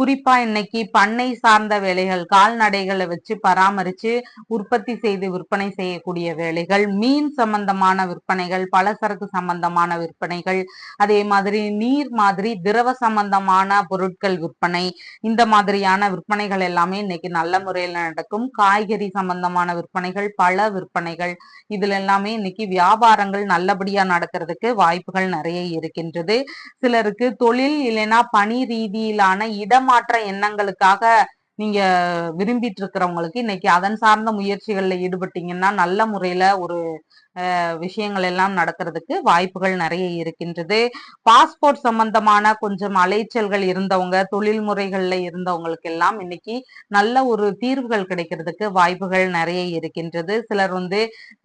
குறிப்பா இன்னைக்கு பண்ணை சார்ந்த வேலைகள், கால்நடைகளை வச்சு பராமரிச்சு உற்பத்தி செய்து விற்பனை செய்யக்கூடிய வேலைகள், மீன் சம்பந்தமான விற்பனைகள், பலசரக்கு சம்பந்தமான விற்பனைகள், அதே மாதிரி நீர் மாதிரி திரவ சம்பந்தமான பொருட்கள் விற்பனை, இந்த மாதிரியான விற்பனைகள் எல்லாமே இன்னைக்கு நல்ல முறையில் நடக்கும். காய்கறி சம்பந்தமான விற்பனைகள், பல விற்பனைகள், இதுல எல்லாமே இன்னைக்கு வியாபாரங்கள் நல்லபடியா நடக்கிறதுக்கு வாய்ப்புகள் நிறைய இருக்கின்றது. சிலருக்கு தொழில் இல்லைன்னா பணி ரீதியிலான இடமாற்ற எண்ணங்களுக்காக நீங்க விரும்பிட்டு இருக்கிறவங்களுக்கு இன்னைக்கு அதன் சார்ந்த முயற்சிகள்ல ஈடுபட்டீங்கன்னா நல்ல முறையில ஒரு விஷயங்கள் எல்லாம் நடக்கிறதுக்கு வாய்ப்புகள் நிறைய இருக்கின்றது. பாஸ்போர்ட் சம்பந்தமான கொஞ்சம் அலைச்சல்கள் இருந்தவங்க, தொழில் முறைகள்ல இருந்தவங்களுக்கு எல்லாம் இன்னைக்கு நல்ல ஒரு தீர்வுகள் கிடைக்கிறதுக்கு வாய்ப்புகள் நிறைய இருக்கின்றது. சிலர்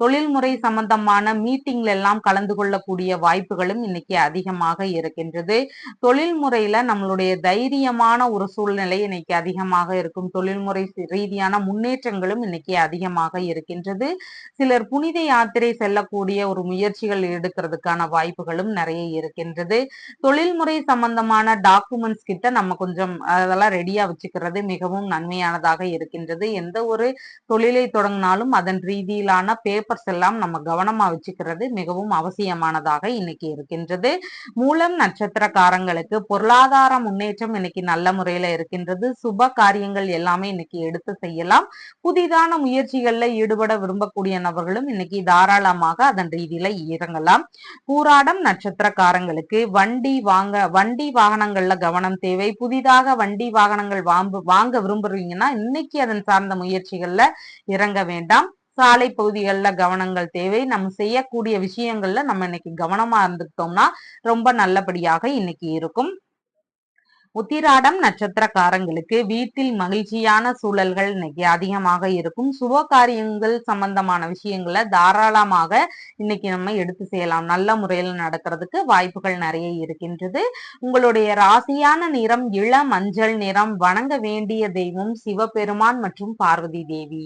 தொழில்முறை சம்பந்தமான மீட்டிங்ல எல்லாம் கலந்து கொள்ளக்கூடிய வாய்ப்புகளும் இன்னைக்கு அதிகமாக இருக்கின்றது. தொழில் முறையில நம்மளுடைய தைரியமான ஒரு சூழ்நிலை இன்னைக்கு அதிகமாக இருக்கும். தொழில்முறை ரீதியான முன்னேற்றங்களும் இன்னைக்கு அதிகமாக இருக்கின்றது. சிலர் புனித யாத்திரை செல்லக்கூடிய ஒரு முயற்சிகள் எடுக்கிறதுக்கான வாய்ப்புகளும் நிறைய இருக்கின்றது. தொழில்முறை சம்பந்தமான டாக்குமெண்ட்ஸ் கிட்ட நம்ம கொஞ்சம் அதெல்லாம் ரெடியா வச்சுக்கிறது மிகவும் நன்மையானதாக இருக்கின்றது. எந்த ஒரு தொழிலை தொடங்கினாலும் அதன் ரீதியிலான பேப்பர்ஸ் எல்லாம் நம்ம கவனமா வச்சுக்கிறது மிகவும் அவசியமானதாக இன்னைக்கு இருக்கின்றது. மூலம் நட்சத்திரக்காரங்களுக்கு பொருளாதார முன்னேற்றம் இன்னைக்கு நல்ல முறையில இருக்கின்றது. சுப காரியங்கள் எல்லாமே இன்னைக்கு எடுத்து செய்யலாம். புதிதான முயற்சிகள்ல ஈடுபட விரும்பக்கூடிய நபர்களும் இன்னைக்கு தாராளமாக அதன் ரீதியில இறங்கலாம். பூராடம் நட்சத்திரக்காரங்களுக்கு வண்டி வாகனங்கள்ல கவனம் தேவை. புதிதாக வண்டி வாகனங்கள் வாங்க விரும்புறீங்கன்னா இன்னைக்கு அதன் சார்ந்த முயற்சிகள்ல இறங்க வேண்டாம். சாலை பகுதிகளில் கவனங்கள் தேவை. நம்ம செய்யக்கூடிய விஷயங்கள்ல நம்ம இன்னைக்கு கவனமா இருந்துட்டோம்னா ரொம்ப நல்லபடியாக இன்னைக்கு இருக்கும். உத்திராடம் நட்சத்திரக்காரங்களுக்கு வீட்டில் மகிழ்ச்சியான சூழல்கள் இன்னைக்கு அதிகமாக இருக்கும். சுப காரியங்கள் சம்பந்தமான விஷயங்களை தாராளமாக இன்னைக்கு நம்ம எடுத்து செய்யலாம். நல்ல முறையில் நடக்கிறதுக்கு வாய்ப்புகள் நிறைய இருக்கின்றது. உங்களுடைய ராசியான நிறம் இளம் மஞ்சள் நிறம். வணங்க வேண்டிய தெய்வம் சிவபெருமான் மற்றும் பார்வதி தேவி.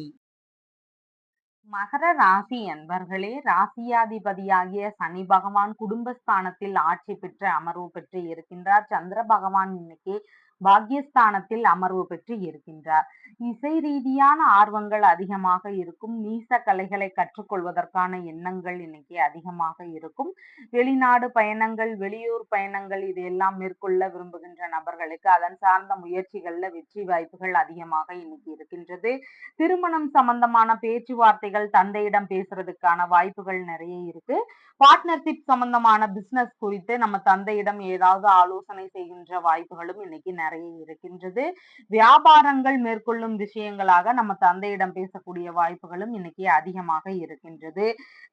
மகர ராசி அன்பர்களே, ராசியாதிபதியாகிய சனி பகவான் குடும்பஸ்தானத்தில் ஆட்சி பெற்று அமர்வு பெற்று இருக்கின்றார். சந்திர பகவான் இன்னைக்கு பாக்யஸ்தானத்தில் அமர்வு பெற்று இருக்கின்றார். இசை ரீதியான ஆர்வங்கள் அதிகமாக இருக்கும். நீச கலைகளை கற்றுக்கொள்வதற்கான எண்ணங்கள் இன்னைக்கு அதிகமாக இருக்கும். வெளிநாடு பயணங்கள், வெளியூர் பயணங்கள் இதையெல்லாம் மேற்கொள்ள விரும்புகின்ற நபர்களுக்கு அதன் சார்ந்த முயற்சிகள்ல வெற்றி வாய்ப்புகள் அதிகமாக இன்னைக்கு இருக்கின்றது. திருமணம் சம்பந்தமான பேச்சுவார்த்தைகள் தந்தையிடம் பேசுறதுக்கான வாய்ப்புகள் நிறைய இருக்கு. பார்ட்னர்ஷிப் சம்பந்தமான பிசினஸ் குறித்து நம்ம தந்தையிடம் ஏதாவது ஆலோசனை செய்கின்ற வாய்ப்புகளும் இன்னைக்கு நிறைய இருக்கின்றது. வியாபாரங்கள் மேற்கொள்ளும் விஷயங்களாக நம்ம தந்தையிடம் பேசக்கூடிய வாய்ப்புகளும் இன்னைக்கு அதிகமாக இருக்கின்றது.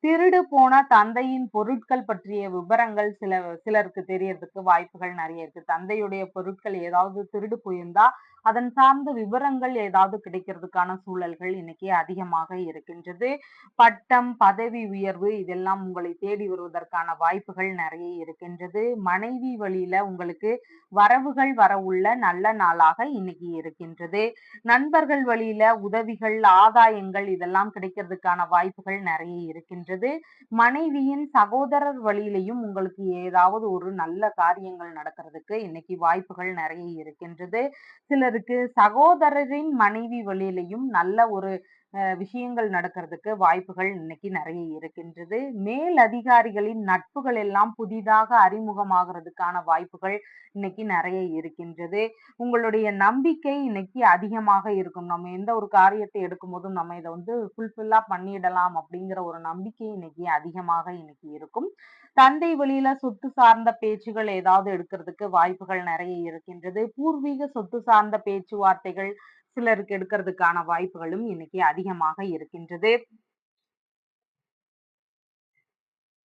திருடு போன தந்தையின் பொருட்கள் பற்றிய விவரங்கள் சிலருக்கு தெரியறதுக்கு வாய்ப்புகள் நிறைய இருக்கு. தந்தையுடைய பொருட்கள் ஏதாவது திருடு போயிருந்தா அதன் சார்ந்த விவரங்கள் ஏதாவது கிடைக்கிறதுக்கான சூழல்கள் இன்னைக்கு அதிகமாக இருக்கின்றது. பட்டம், பதவி உயர்வு இதெல்லாம் உங்களை தேடி வருவதற்கான வாய்ப்புகள் நிறைய இருக்கின்றது. மனைவி வழியில உங்களுக்கு வரவுகள் வர உள்ள நல்ல நாளாக இன்னைக்கு இருக்கின்றது. நண்பர்கள் வழியில உதவிகள், ஆதாயங்கள் இதெல்லாம் கிடைக்கிறதுக்கான வாய்ப்புகள் நிறைய இருக்கின்றது. மனைவியின் சகோதரர் வழியிலையும் உங்களுக்கு ஏதாவது ஒரு நல்ல காரியங்கள் நடக்கிறதுக்கு இன்னைக்கு வாய்ப்புகள் நிறைய இருக்கின்றது. சிலருக்கு சகோதரரின் மனைவி வழியிலையும் நல்ல ஒரு விஷயங்கள் நடக்கிறதுக்கு வாய்ப்புகள் இன்னைக்கு நிறைய இருக்கின்றது. மேல் அதிகாரிகளின் நட்புகள் எல்லாம் புதிதாக அறிமுகமாகறதுக்கான வாய்ப்புகள் இன்னைக்கு நிறைய இருக்கின்றது. உங்களுடைய நம்பிக்கை இன்னைக்கு அதிகமாக இருக்கும். நம்ம எந்த ஒரு காரியத்தை எடுக்கும்போதும் நம்ம இத வந்து ஃபுல்ஃபில்லா பண்ணிடலாம் அப்படிங்கிற ஒரு நம்பிக்கை இன்னைக்கு அதிகமாக இன்னைக்கு இருக்கும். தந்தை வழியில சொத்து சார்ந்த பேச்சுகள் ஏதாவது எடுக்கிறதுக்கு வாய்ப்புகள் நிறைய இருக்கின்றது. பூர்வீக சொத்து சார்ந்த பேச்சுவார்த்தைகள் சிலருக்கு எடுக்கிறதுக்கான வாய்ப்புகளும் இன்னைக்கு அதிகமாக இருக்கின்றது.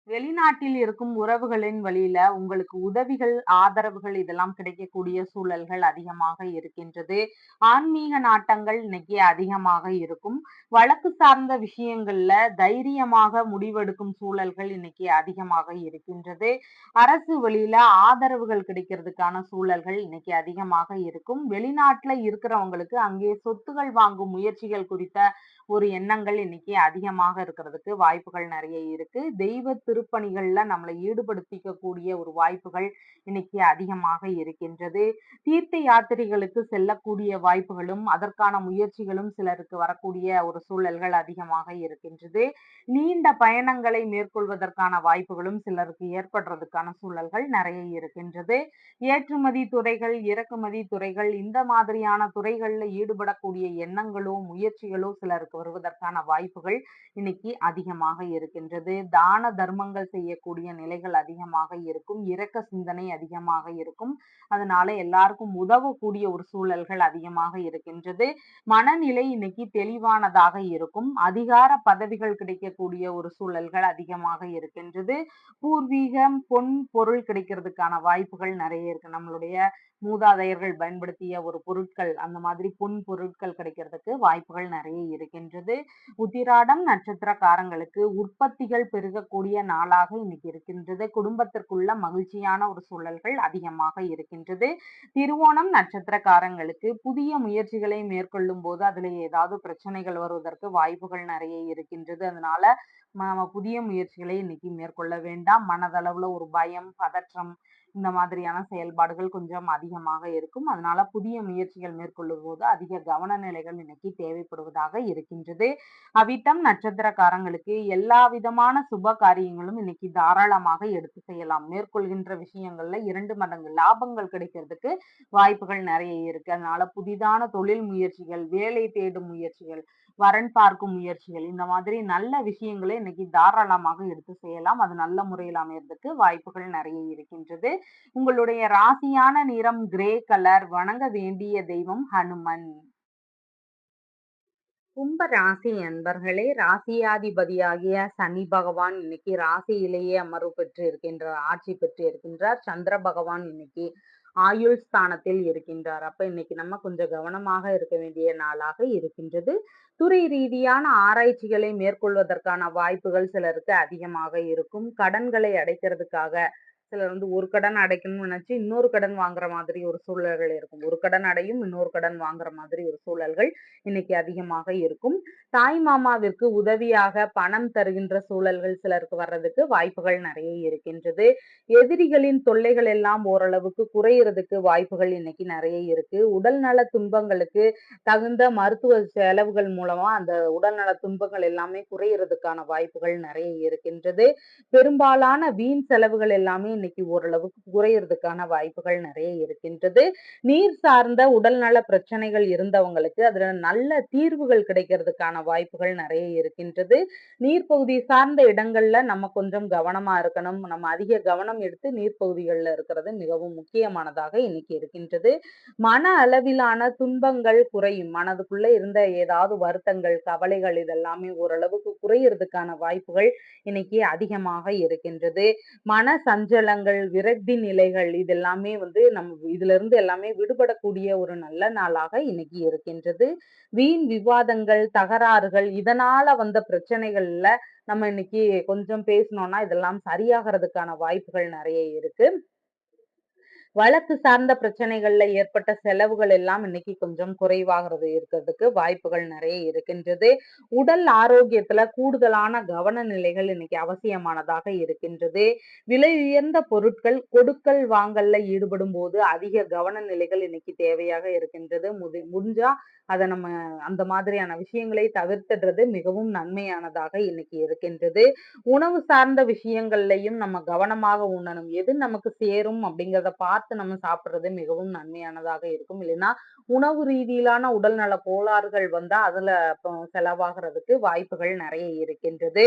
வெளிநாட்டில் இருக்கும் உறவுகளின் வழியில உங்களுக்கு உதவிகள், ஆதரவுகள் இதெல்லாம் கிடைக்கக்கூடிய சூழல்கள் அதிகமாக இருக்கின்றது. ஆன்மீக நாட்டங்கள் இன்னைக்கு அதிகமாக இருக்கும். வழக்கு சார்ந்த விஷயங்கள்ல தைரியமாக முடிவெடுக்கும் சூழல்கள் இன்னைக்கு அதிகமாக இருக்கின்றது. அரசு வழியில ஆதரவுகள் கிடைக்கிறதுக்கான சூழல்கள் இன்னைக்கு அதிகமாக இருக்கும். வெளிநாட்டுல இருக்கிறவங்களுக்கு அங்கே சொத்துகள் வாங்கும் முயற்சிகள் குறித்த ஒரு எண்ணங்கள் இன்னைக்கு அதிகமாக இருக்கிறதுக்கு வாய்ப்புகள் நிறைய இருக்கு. தெய்வ திருப்பணிகள்ல நம்மளை ஈடுபடுத்திக்க கூடிய ஒரு வாய்ப்புகள் இன்னைக்கு அதிகமாக இருக்கின்றது. தீர்த்த யாத்திரைகளுக்கு செல்லக்கூடிய வாய்ப்புகளும் அதற்கான முயற்சிகளும் சிலருக்கு வரக்கூடிய ஒரு சூழல்கள் அதிகமாக இருக்கின்றது. நீண்ட பயணங்களை மேற்கொள்வதற்கான வாய்ப்புகளும் சிலருக்கு ஏற்படுறதுக்கான சூழல்கள் நிறைய இருக்கின்றது. ஏற்றுமதி துறைகள், இறக்குமதி துறைகள் இந்த மாதிரியான துறைகள்ல ஈடுபடக்கூடிய எண்ணங்களோ முயற்சிகளோ சிலருக்கு வருவதற்கான வாய்ப்புகள் இன்னைக்கு அதிகமாக இருக்கின்றது. தான தர்மங்கள் செய்யக்கூடிய நிலைகள் அதிகமாக இருக்கும். இரக்க சிந்தனை அதிகமாக இருக்கும். அதனால எல்லாருக்கும் உதவக்கூடிய ஒரு சூழல்கள் அதிகமாக இருக்கின்றது. மனநிலை இன்னைக்கு தெளிவானதாக இருக்கும். அதிகார பதவிகள் கிடைக்கக்கூடிய ஒரு சூழல்கள் அதிகமாக இருக்கின்றது. பூர்வீகம், பொன், பொருள் கிடைக்கிறதுக்கான வாய்ப்புகள் நிறைய இருக்கு. நம்மளுடைய மூதாதையர்கள் பயன்படுத்திய ஒரு பொருட்கள், அந்த மாதிரி பொன் பொருட்கள் கிடைக்கிறதுக்கு வாய்ப்புகள் நிறைய இருக்கின்றது. உத்திராடம் நட்சத்திரக்காரங்களுக்கு உற்பத்திகள் பெருகக்கூடிய நாளாக இன்னைக்கு இருக்கின்றது. குடும்பத்திற்குள்ள மகிழ்ச்சியான ஒரு சூழல்கள் அதிகமாக இருக்கின்றது. திருவோணம் நட்சத்திரக்காரங்களுக்கு புதிய முயற்சிகளை மேற்கொள்ளும் போது அதுல ஏதாவது பிரச்சனைகள் வருவதற்கு வாய்ப்புகள் நிறைய இருக்கின்றது. அதனால புதிய முயற்சிகளை இன்னைக்கு மேற்கொள்ள வேண்டாம். மனதளவுல ஒரு பயம், பதற்றம் இந்த மாதிரியான செயல்பாடுகள் கொஞ்சம் அதிகமாக இருக்கும். அதனால புதிய முயற்சிகள் மேற்கொள்ளும் போது அதிக கவன நிலைகள் இன்னைக்கு தேவைப்படுவதாக இருக்கின்றது. அவிட்டம் நட்சத்திரக்காரங்களுக்கு எல்லா விதமான சுப காரியங்களும் இன்னைக்கு தாராளமாக எடுத்து செய்யலாம். மேற்கொள்கின்ற விஷயங்கள்ல 2 மடங்கு லாபங்கள் கிடைக்கிறதுக்கு வாய்ப்புகள் நிறைய இருக்கு. அதனால புதிதான தொழில் முயற்சிகள், வேலை தேடும் முயற்சிகள், வரன் பார்க்கும் முயற்சிகள் இந்த மாதிரி நல்ல விஷயங்களை இன்னைக்கு தாராளமாக எடுத்து செய்யலாம். அது நல்ல முறையில் அமையறதுக்கு வாய்ப்புகள் நிறைய இருக்கின்றது. உங்களுடைய ராசியான நிறம் கிரே கலர். வணங்க வேண்டிய தெய்வம் ஹனுமன். கும்ப ராசி அன்பர்களே, ராசியாதிபதியாகிய சனி பகவான் இன்னைக்கு ராசியிலேயே அமர்வு பெற்று இருக்கின்றார், ஆட்சி பெற்று இருக்கின்றார். சந்திர பகவான் இன்னைக்கு ஆயுள் ஸ்தானத்தில் இருக்கின்றார். அப்ப இன்னைக்கு நம்ம கொஞ்சம் கவனமாக இருக்க வேண்டிய நாளாக இருக்கின்றது. துறை ரீதியான ஆராய்ச்சிகளை மேற்கொள்வதற்கான வாய்ப்புகள் சிலருக்கு அதிகமாக இருக்கும். கடன்களை அடைக்கிறதுக்காக சிலர் வந்து ஒரு கடன் அடைக்கணும்னு நினைச்சு இன்னொரு கடன் வாங்குற மாதிரி ஒரு சூழல்கள் இருக்கும். ஒரு கடன் அடையும் இன்னொரு கடன் வாங்குற மாதிரி ஒரு சூழல்கள் இன்னைக்கு அதிகமாக இருக்கும். தாய் மாமாவிற்கு உதவியாக பணம் தருகின்ற சூழல்கள் சிலருக்கு வர்றதுக்கு வாய்ப்புகள் நிறைய இருக்கின்றது. எதிரிகளின் தொல்லைகள் எல்லாம் ஓரளவுக்கு குறையறதுக்கு வாய்ப்புகள் இன்னைக்கு நிறைய இருக்கு. உடல்நல துன்பங்களுக்கு தகுந்த மருத்துவ செலவுகள் மூலமா அந்த உடல்நல துன்பங்கள் எல்லாமே குறையறதுக்கான வாய்ப்புகள் நிறைய இருக்கின்றது. பெரும்பாலான வீண் செலவுகள் எல்லாமே இன்னைக்கு ஓரளவுக்கு குறையறதுக்கான வாய்ப்புகள் நிறைய இருக்கின்றது. நீர் சார்ந்த உடல்நல பிரச்சனைகள் இருந்தவங்களுக்கு அதுல நல்ல தீர்வுகள் கிடைக்கிறதுக்கான வாய்ப்புகள் நிறைய இருக்கின்றது. நீர்ப்பகுதி சார்ந்த இடங்கள்ல நம்ம கொஞ்சம் கவனமா இருக்கணும். நம்ம அதிக கவனம் எடுத்து நீர்ப்பகுதிகள்ல இருக்கிறது மிகவும் முக்கியமானதாக இன்னைக்கு இருக்கின்றது. மன அளவிலான துன்பங்கள் குறையும். மனதுக்குள்ள இருந்த ஏதாவது வருத்தங்கள், கவலைகள் இதெல்லாமே ஓரளவுக்கு குறையறதுக்கான வாய்ப்புகள் இன்னைக்கு அதிகமாக இருக்கின்றது. மன சஞ்சலங்கள், விரக்தி நிலைகள் இதெல்லாமே வந்து நம்ம இதுல இருந்து எல்லாமே விடுபடக்கூடிய ஒரு நல்ல நாளாக இன்னைக்கு இருக்கின்றது. வீண் விவாதங்கள், தகராறுகள் இதனால வந்த பிரச்சனைகள்ல நம்ம இன்னைக்கு கொஞ்சம் பேசினோம்னா இதெல்லாம் சரியாகிறதுக்கான வாய்ப்புகள் நிறைய இருக்கு. வழக்கு சார்ந்த பிரச்சனைகள்ல ஏற்பட்ட செலவுகள் எல்லாம் இன்னைக்கு கொஞ்சம் குறைவாகிறது இருக்கிறதுக்கு வாய்ப்புகள் நிறைய இருக்கின்றது. உடல் ஆரோக்கியத்துல கூடுதலான கவன நிலைகள் இன்னைக்கு அவசியமானதாக இருக்கின்றது. விலை உயர்ந்த பொருட்கள் கொடுக்கல் வாங்கல்ல ஈடுபடும் போது அதிக கவன நிலைகள் இன்னைக்கு தேவையாக இருக்கின்றது. முடிஞ்சா அதை நம்ம அந்த மாதிரியான விஷயங்களை தவிர்த்துடுறது மிகவும் நன்மையானதாக இன்னைக்கு இருக்கின்றது. உணவு சார்ந்த விஷயங்கள்லயும் நம்ம கவனமாக உண்ணணும். எது நமக்கு சேரும் அப்படிங்கிறத பார்த்து நம்ம சாப்பிடுறது மிகவும் நன்மையானதாக இருக்கும். இல்லைன்னா உணவு ரீதியிலான உடல்நல கோளாறுகள் வந்தா அதுல செலவாகிறதுக்கு வாய்ப்புகள் நிறைய இருக்கின்றது.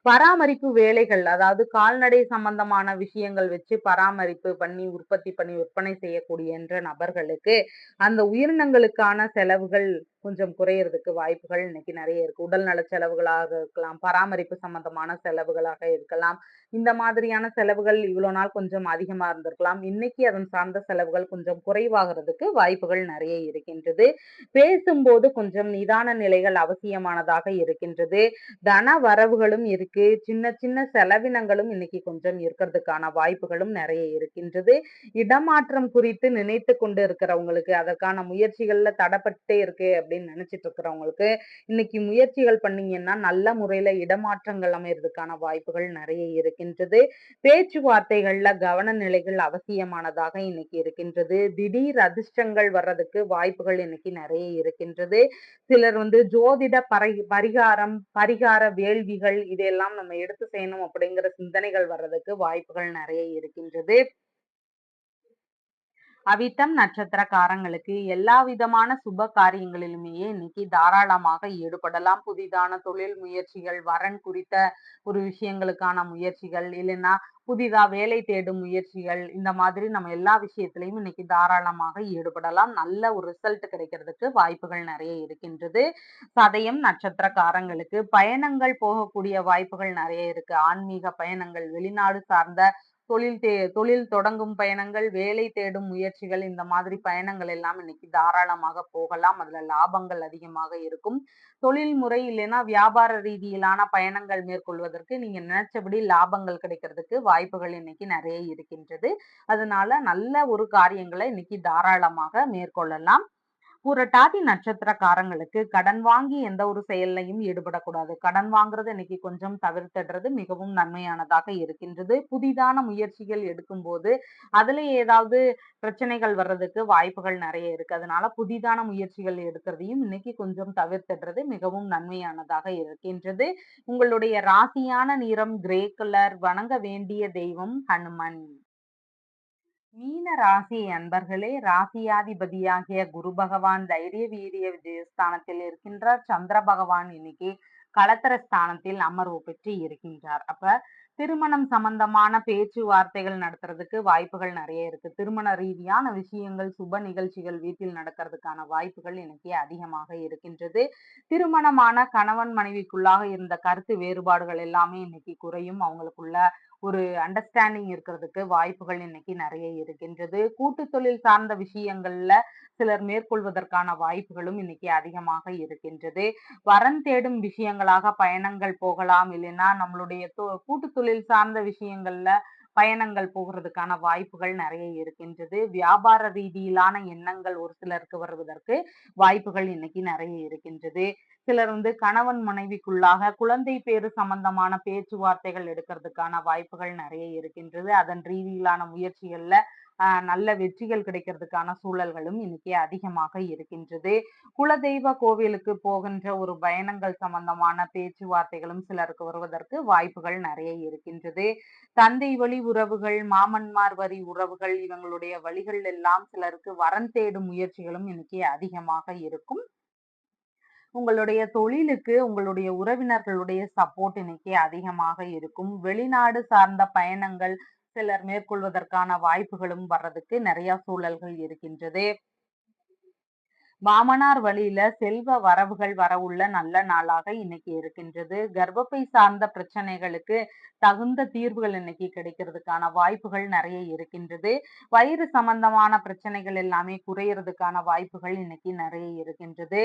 பராமரிப்பு வேலைகள், அதாவது கால்நடை சம்பந்தமான விஷயங்கள் வச்சு பராமரிப்பு பண்ணி உற்பத்தி பண்ணி விற்பனை செய்யக்கூடிய நபர்களுக்கு அந்த உயிரினங்களுக்கான செலவுகள் கொஞ்சம் குறையறதுக்கு வாய்ப்புகள் இன்னைக்கு நிறைய இருக்கு. உடல்நல செலவுகளாக இருக்கலாம், பராமரிப்பு சம்பந்தமான செலவுகளாக இருக்கலாம். இந்த மாதிரியான செலவுகள் இவ்வளவு நாள் கொஞ்சம் அதிகமா இருந்திருக்கலாம். இன்னைக்கு அதன் சார்ந்த செலவுகள் கொஞ்சம் குறைவாகிறதுக்கு வாய்ப்புகள் நிறைய இருக்கின்றது. பேசும்போது கொஞ்சம் நிதான நிலைகள் அவசியமானதாக இருக்கின்றது. தன வரவுகளும் இருக்கு, சின்ன சின்ன செலவினங்களும் இன்னைக்கு கொஞ்சம் இருக்கிறதுக்கான வாய்ப்புகளும் நிறைய இருக்கின்றது. இடமாற்றம் குறித்து நினைத்து கொண்டு இருக்கிறவங்களுக்கு, அதற்கான முயற்சிகள்ல தடப்பட்டே இருக்கு அப்படின்னு நினைச்சிட்டு இருக்கிறவங்களுக்கு இன்னைக்கு முயற்சிகள் பண்ணீங்கன்னா நல்ல முறையில இடமாற்றங்கள் அமையறதுக்கான வாய்ப்புகள் நிறைய இருக்கின்றது. பேச்சுவார்த்தைகள்ல கவன நிலைகள் அவசியமானதாக இன்னைக்கு இருக்கின்றது. திடீர் அதிர்ஷ்டங்கள் வர்றதுக்கு வாய்ப்புகள் இன்னைக்கு நிறைய இருக்கின்றது. சிலர் ஜோதிட பரிகார வேள்விகள் இதெல்லாம் நம்ம எடுத்து செய்யணும் அப்படிங்கிற சிந்தனைகள் வர்றதுக்கு வாய்ப்புகள் நிறைய இருக்கின்றது. அவிட்டம் நட்சத்திரக்காரங்களுக்கு எல்லா விதமான சுப காரியங்களிலுமே இன்னைக்கு தாராளமாக ஈடுபடலாம். புதிதான தொழில் முயற்சிகள், வரன் குறித்த ஒரு விஷயங்களுக்கான முயற்சிகள், இல்லைன்னா புதிதா வேலை தேடும் முயற்சிகள், இந்த மாதிரி நம்ம எல்லா விஷயத்திலையும் இன்னைக்கு தாராளமாக ஈடுபடலாம். நல்ல ஒரு ரிசல்ட் கிடைக்கிறதுக்கு வாய்ப்புகள் நிறைய இருக்கின்றது. சதயம் நட்சத்திரக்காரங்களுக்கு பயணங்கள் போகக்கூடிய வாய்ப்புகள் நிறைய இருக்கு. ஆன்மீக பயணங்கள், வெளிநாடு சார்ந்த தொழில் தொடங்கும் பயணங்கள், வேலை தேடும் முயற்சிகள், இந்த மாதிரி பயணங்கள் எல்லாம் இன்னைக்கு தாராளமாக போகலாம். அதுல லாபங்கள் அதிகமாக இருக்கும். தொழில் முறை இல்லைன்னா வியாபார ரீதியிலான பயணங்கள் மேற்கொள்வதற்கு நீங்க நினைச்சபடி லாபங்கள் கிடைக்கிறதுக்கு வாய்ப்புகள் இன்னைக்கு நிறைய இருக்கின்றது. அதனால நல்ல ஒரு காரியங்களை இன்னைக்கு தாராளமாக மேற்கொள்ளலாம். புரட்டாதி நட்சத்திரக்காரங்களுக்கு கடன் வாங்கி எந்த ஒரு செயல்லையும் ஈடுபடக்கூடாது. கடன் வாங்குறது இன்னைக்கு கொஞ்சம் தவிர்த்திடுறது மிகவும் நன்மையானதாக இருக்கின்றது. புதிதான முயற்சிகள் எடுக்கும்போது அதுல ஏதாவது பிரச்சனைகள் வர்றதுக்கு வாய்ப்புகள் நிறைய இருக்கு. அதனால புதிதான முயற்சிகள் எடுக்கிறதையும் இன்னைக்கு கொஞ்சம் தவிர்த்திடுறது மிகவும் நன்மையானதாக இருக்கின்றது. உங்களுடைய ராசியான நிறம் கிரே கலர். வணங்க வேண்டிய தெய்வம் ஹனுமன். மீன ராசி அன்பர்களே, ராசியாதிபதியாகிய குரு பகவான் தைரிய வீரிய விஜயஸ்தானத்தில் இருக்கின்றார். சந்திர பகவான் இன்னைக்கு களத்திர ஸ்தானத்தில் அமர்வு பெற்று இருக்கின்றார். அப்ப திருமணம் சம்பந்தமான பேச்சுவார்த்தைகள் நடத்துறதுக்கு வாய்ப்புகள் நிறைய இருக்கு. திருமண ரீதியான விஷயங்கள், சுப நிகழ்ச்சிகள் வீட்டில் நடக்கிறதுக்கான வாய்ப்புகள் இன்னைக்கு அதிகமாக இருக்கின்றது. திருமணமான கணவன் மனைவிக்குள்ளாக இருந்த கருத்து வேறுபாடுகள் எல்லாமே இன்னைக்கு குறையும். அவங்களுக்குள்ள ஒரு அண்டர்ஸ்டாண்டிங் இருக்கிறதுக்கு வாய்ப்புகள் இன்னைக்கு நிறைய இருக்கின்றது. கூட்டு தொழில் சார்ந்த விஷயங்கள்ல சிலர் மேற்கொள்வதற்கான வாய்ப்புகளும் இன்னைக்கு அதிகமாக இருக்கின்றது. வரன் தேடும் விஷயங்களாக பயணங்கள் போகலாம். இல்லைன்னா நம்மளுடைய கூட்டு தொழில் சார்ந்த விஷயங்கள்ல பயணங்கள் போகிறதுக்கான வாய்ப்புகள் நிறைய இருக்கின்றது. வியாபார ரீதியிலான எண்ணங்கள் ஒரு சிலருக்கு வருவதற்கு வாய்ப்புகள் இன்னைக்கு நிறைய இருக்கின்றது. சிலர் கணவன் மனைவிக்குள்ளாக குழந்தை பேரு சம்பந்தமான பேச்சுவார்த்தைகள் எடுக்கிறதுக்கான வாய்ப்புகள் நிறைய இருக்கின்றது. அதன் ரீதியிலான முயற்சிகள்ல நல்ல வெற்றிகள் கிடைக்கிறதுக்கான சூழல்களும் இன்னைக்கு அதிகமாக இருக்கின்றது. குலதெய்வ கோவிலுக்கு போகின்ற ஒரு பயணங்கள் சம்பந்தமான பேச்சுவார்த்தைகளும் சிலருக்கு வருவதற்கு வாய்ப்புகள் நிறைய இருக்கின்றது. தந்தை வழி உறவுகள், மாமன்மார் வரி உறவுகள், இவங்களுடைய வழிகள் எல்லாம் சிலருக்கு வரன் தேடும் முயற்சிகளும் இன்னைக்கு அதிகமாக இருக்கும். உங்களுடைய தொழிலுக்கு உங்களுடைய உறவினர்களுடைய சப்போர்ட் இன்னைக்கு அதிகமாக இருக்கும். வெளிநாடு சார்ந்த பயணங்கள் சிலர் மேற்கொள்வதற்கான வாய்ப்புகளும் வர்றதுக்கு நிறைய சூழல்கள் இருக்கின்றது. மாமனார் வழியில செல்வ வரவுகள் வரவுள்ள நல்ல நாளாக இன்னைக்கு இருக்கின்றது. கர்ப்பப்பை சார்ந்த பிரச்சனைகளுக்கு தகுந்த தீர்வுகள் இன்னைக்கு கிடைக்கிறதுக்கான வாய்ப்புகள் நிறைய இருக்கின்றது. வயிறு சம்பந்தமான பிரச்சனைகள் எல்லாமே குறையறதுக்கான வாய்ப்புகள் இன்னைக்கு நிறைய இருக்கின்றது.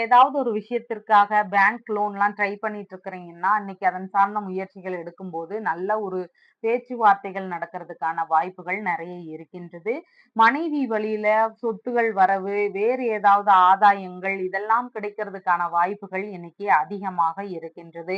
ஏதாவது ஒரு விஷயத்திற்காக பேங்க் லோன்லாம் ட்ரை பண்ணிட்டு இருக்கிறீங்கன்னா, இன்னைக்கு அதன் சார்ந்த முயற்சிகள் எடுக்கும்போது நல்ல ஒரு பேச்சுவார்த்தைகள் நடக்கிறதுக்கான வாய்ப்புகள் நிறைய இருக்கின்றது. மனைவி வழியில சொத்துகள் வரவு, வேறு ஏதாவது ஆதாயங்கள் இதெல்லாம் கிடைக்கிறதுக்கான வாய்ப்புகள் இன்னைக்கு அதிகமாக இருக்கின்றது.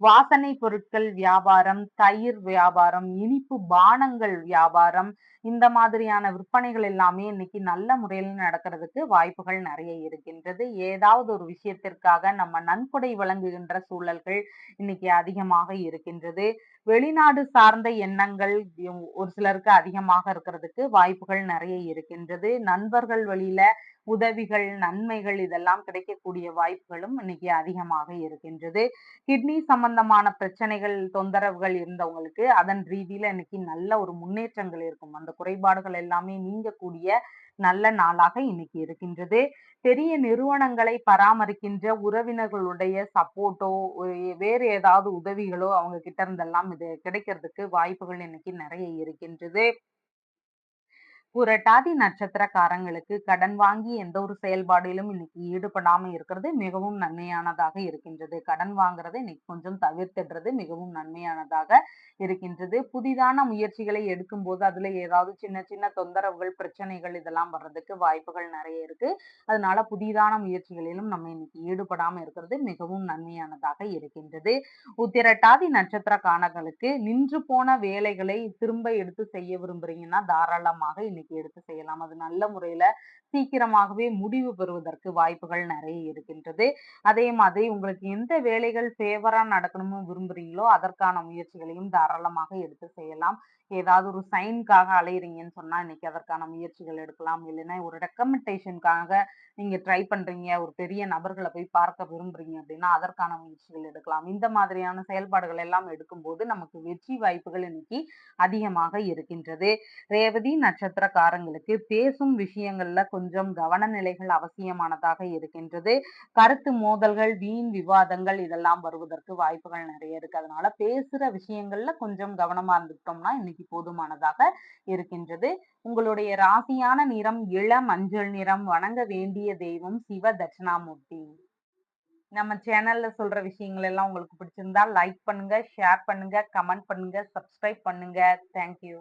வாசனை பொருட்கள் வியாபாரம், தயிர் வியாபாரம், இனிப்பு பானங்கள் வியாபாரம், இந்த மாதிரியான விற்பனைகள் எல்லாமே இன்னைக்கு நல்ல முறையில் நடக்கிறதுக்கு வாய்ப்புகள் நிறைய இருக்கின்றது. ஏதாவது ஒரு விஷயத்திற்காக நம்ம நன்கொடை வழங்குகின்ற சூழல்கள் இன்னைக்கு அதிகமாக இருக்கின்றது. வெளிநாடு சார்ந்த எண்ணங்கள் ஒரு சிலருக்கு அதிகமாக இருக்கிறதுக்கு வாய்ப்புகள் நிறைய இருக்கின்றது. நண்பர்கள் வழியில உதவிகள், நன்மைகள் இதெல்லாம் கிடைக்கக்கூடிய வாய்ப்புகளும் இன்னைக்கு அதிகமாக இருக்கின்றது. கிட்னி சம்பந்தமான பிரச்சனைகள், தொந்தரவுகள் இருந்தவங்களுக்கு அதன் ரீதியில இன்னைக்கு நல்ல ஒரு முன்னேற்றங்கள் இருக்கும். அந்த குறைபாடுகள் எல்லாமே நீங்கக்கூடிய நல்ல நாளாக இன்னைக்கு இருக்கின்றது. பெரிய நிறுவனங்களை பராமரிக்கின்ற உறவினர்களுடைய சப்போர்ட்டோ, வேறு ஏதாவது உதவிகளோ அவங்க கிட்ட இருந்தெல்லாம் இது கிடைக்கிறதுக்கு வாய்ப்புகள் இன்னைக்கு நிறைய இருக்கின்றது. புரட்டாதி நட்சத்திரக்காரங்களுக்கு கடன் வாங்கி எந்த ஒரு செயல்பாடிலும் இன்னைக்கு ஈடுபடாம இருக்கிறது மிகவும் நன்மையானதாக இருக்கின்றது. கடன் வாங்குறதை இன்னைக்கு கொஞ்சம் தவிர்த்திடுறது மிகவும் நன்மையானதாக இருக்கின்றது. புதிதான முயற்சிகளை எடுக்கும்போது அதுல ஏதாவது சின்ன சின்ன தொந்தரவுகள், பிரச்சனைகள் இதெல்லாம் வர்றதுக்கு வாய்ப்புகள் நிறைய இருக்கு. அதனால புதிதான முயற்சிகளிலும் நம்ம இன்னைக்கு ஈடுபடாம இருக்கிறது மிகவும் நன்மையானதாக இருக்கின்றது. உத்திரட்டாதி நட்சத்திரக்காரர்களுக்கு நின்று போன வேலைகளை திரும்ப எடுத்து செய்ய விரும்புறீங்கன்னா தாராளமாக இன்னைக்கு எடுத்து செய்யலாம். அது நல்ல முறையில சீக்கிரமாகவே முடிவு பெறுவதற்கு வாய்ப்புகள் நிறைய இருக்கின்றது. அதே மாதிரி உங்களுக்கு எந்த வேலைகள் ஃபேவரா நடக்கணும்னு விரும்புறீங்களோ அதற்கான முயற்சிகளையும் தாராளமாக எடுத்து செய்யலாம். ஏதாவது ஒரு சைன்க்காக அலையுறீங்கன்னு சொன்னா இன்னைக்கு அதற்கான முயற்சிகள் எடுக்கலாம். இல்லைன்னா ஒரு ரெக்கமெண்டேஷனுக்காக நீங்க ட்ரை பண்றீங்க, ஒரு பெரிய நபர்கள போய் பார்க்க விரும்புறீங்க அப்படின்னா அதற்கான முயற்சிகள் எடுக்கலாம். இந்த மாதிரியான செயல்பாடுகள் எல்லாம் எடுக்கும்போது நமக்கு வெற்றி வாய்ப்புகள் இன்னைக்கு அதிகமாக இருக்கின்றது. ரேவதி நட்சத்திரக்காரங்களுக்கு பேசும் விஷயங்கள்ல கொஞ்சம் கவனநிலைகள் அவசியமானதாக இருக்கின்றது. கருத்து மோதல்கள், வீண் விவாதங்கள் இதெல்லாம் வருவதற்கு வாய்ப்புகள் நிறைய இருக்கு. அதனால பேசுற விஷயங்கள்ல கொஞ்சம் கவனமா இருந்துக்கிட்டோம்னா இன்னைக்கு போதுமானதாக இருக்கின்றது. உங்களுடைய ராசியான நிறம் இளம் மஞ்சள் நிறம். வணங்க வேண்டிய தெய்வம் சிவ தட்சிணாமூர்த்தி. நம்ம சேனல்ல சொல்ற விஷயங்கள் எல்லாம் உங்களுக்கு பிடிச்சிருந்தா லைக் பண்ணுங்க, ஷேர் பண்ணுங்க, கமெண்ட் பண்ணுங்க, சப்ஸ்கிரைப் பண்ணுங்க. தேங்க்யூ.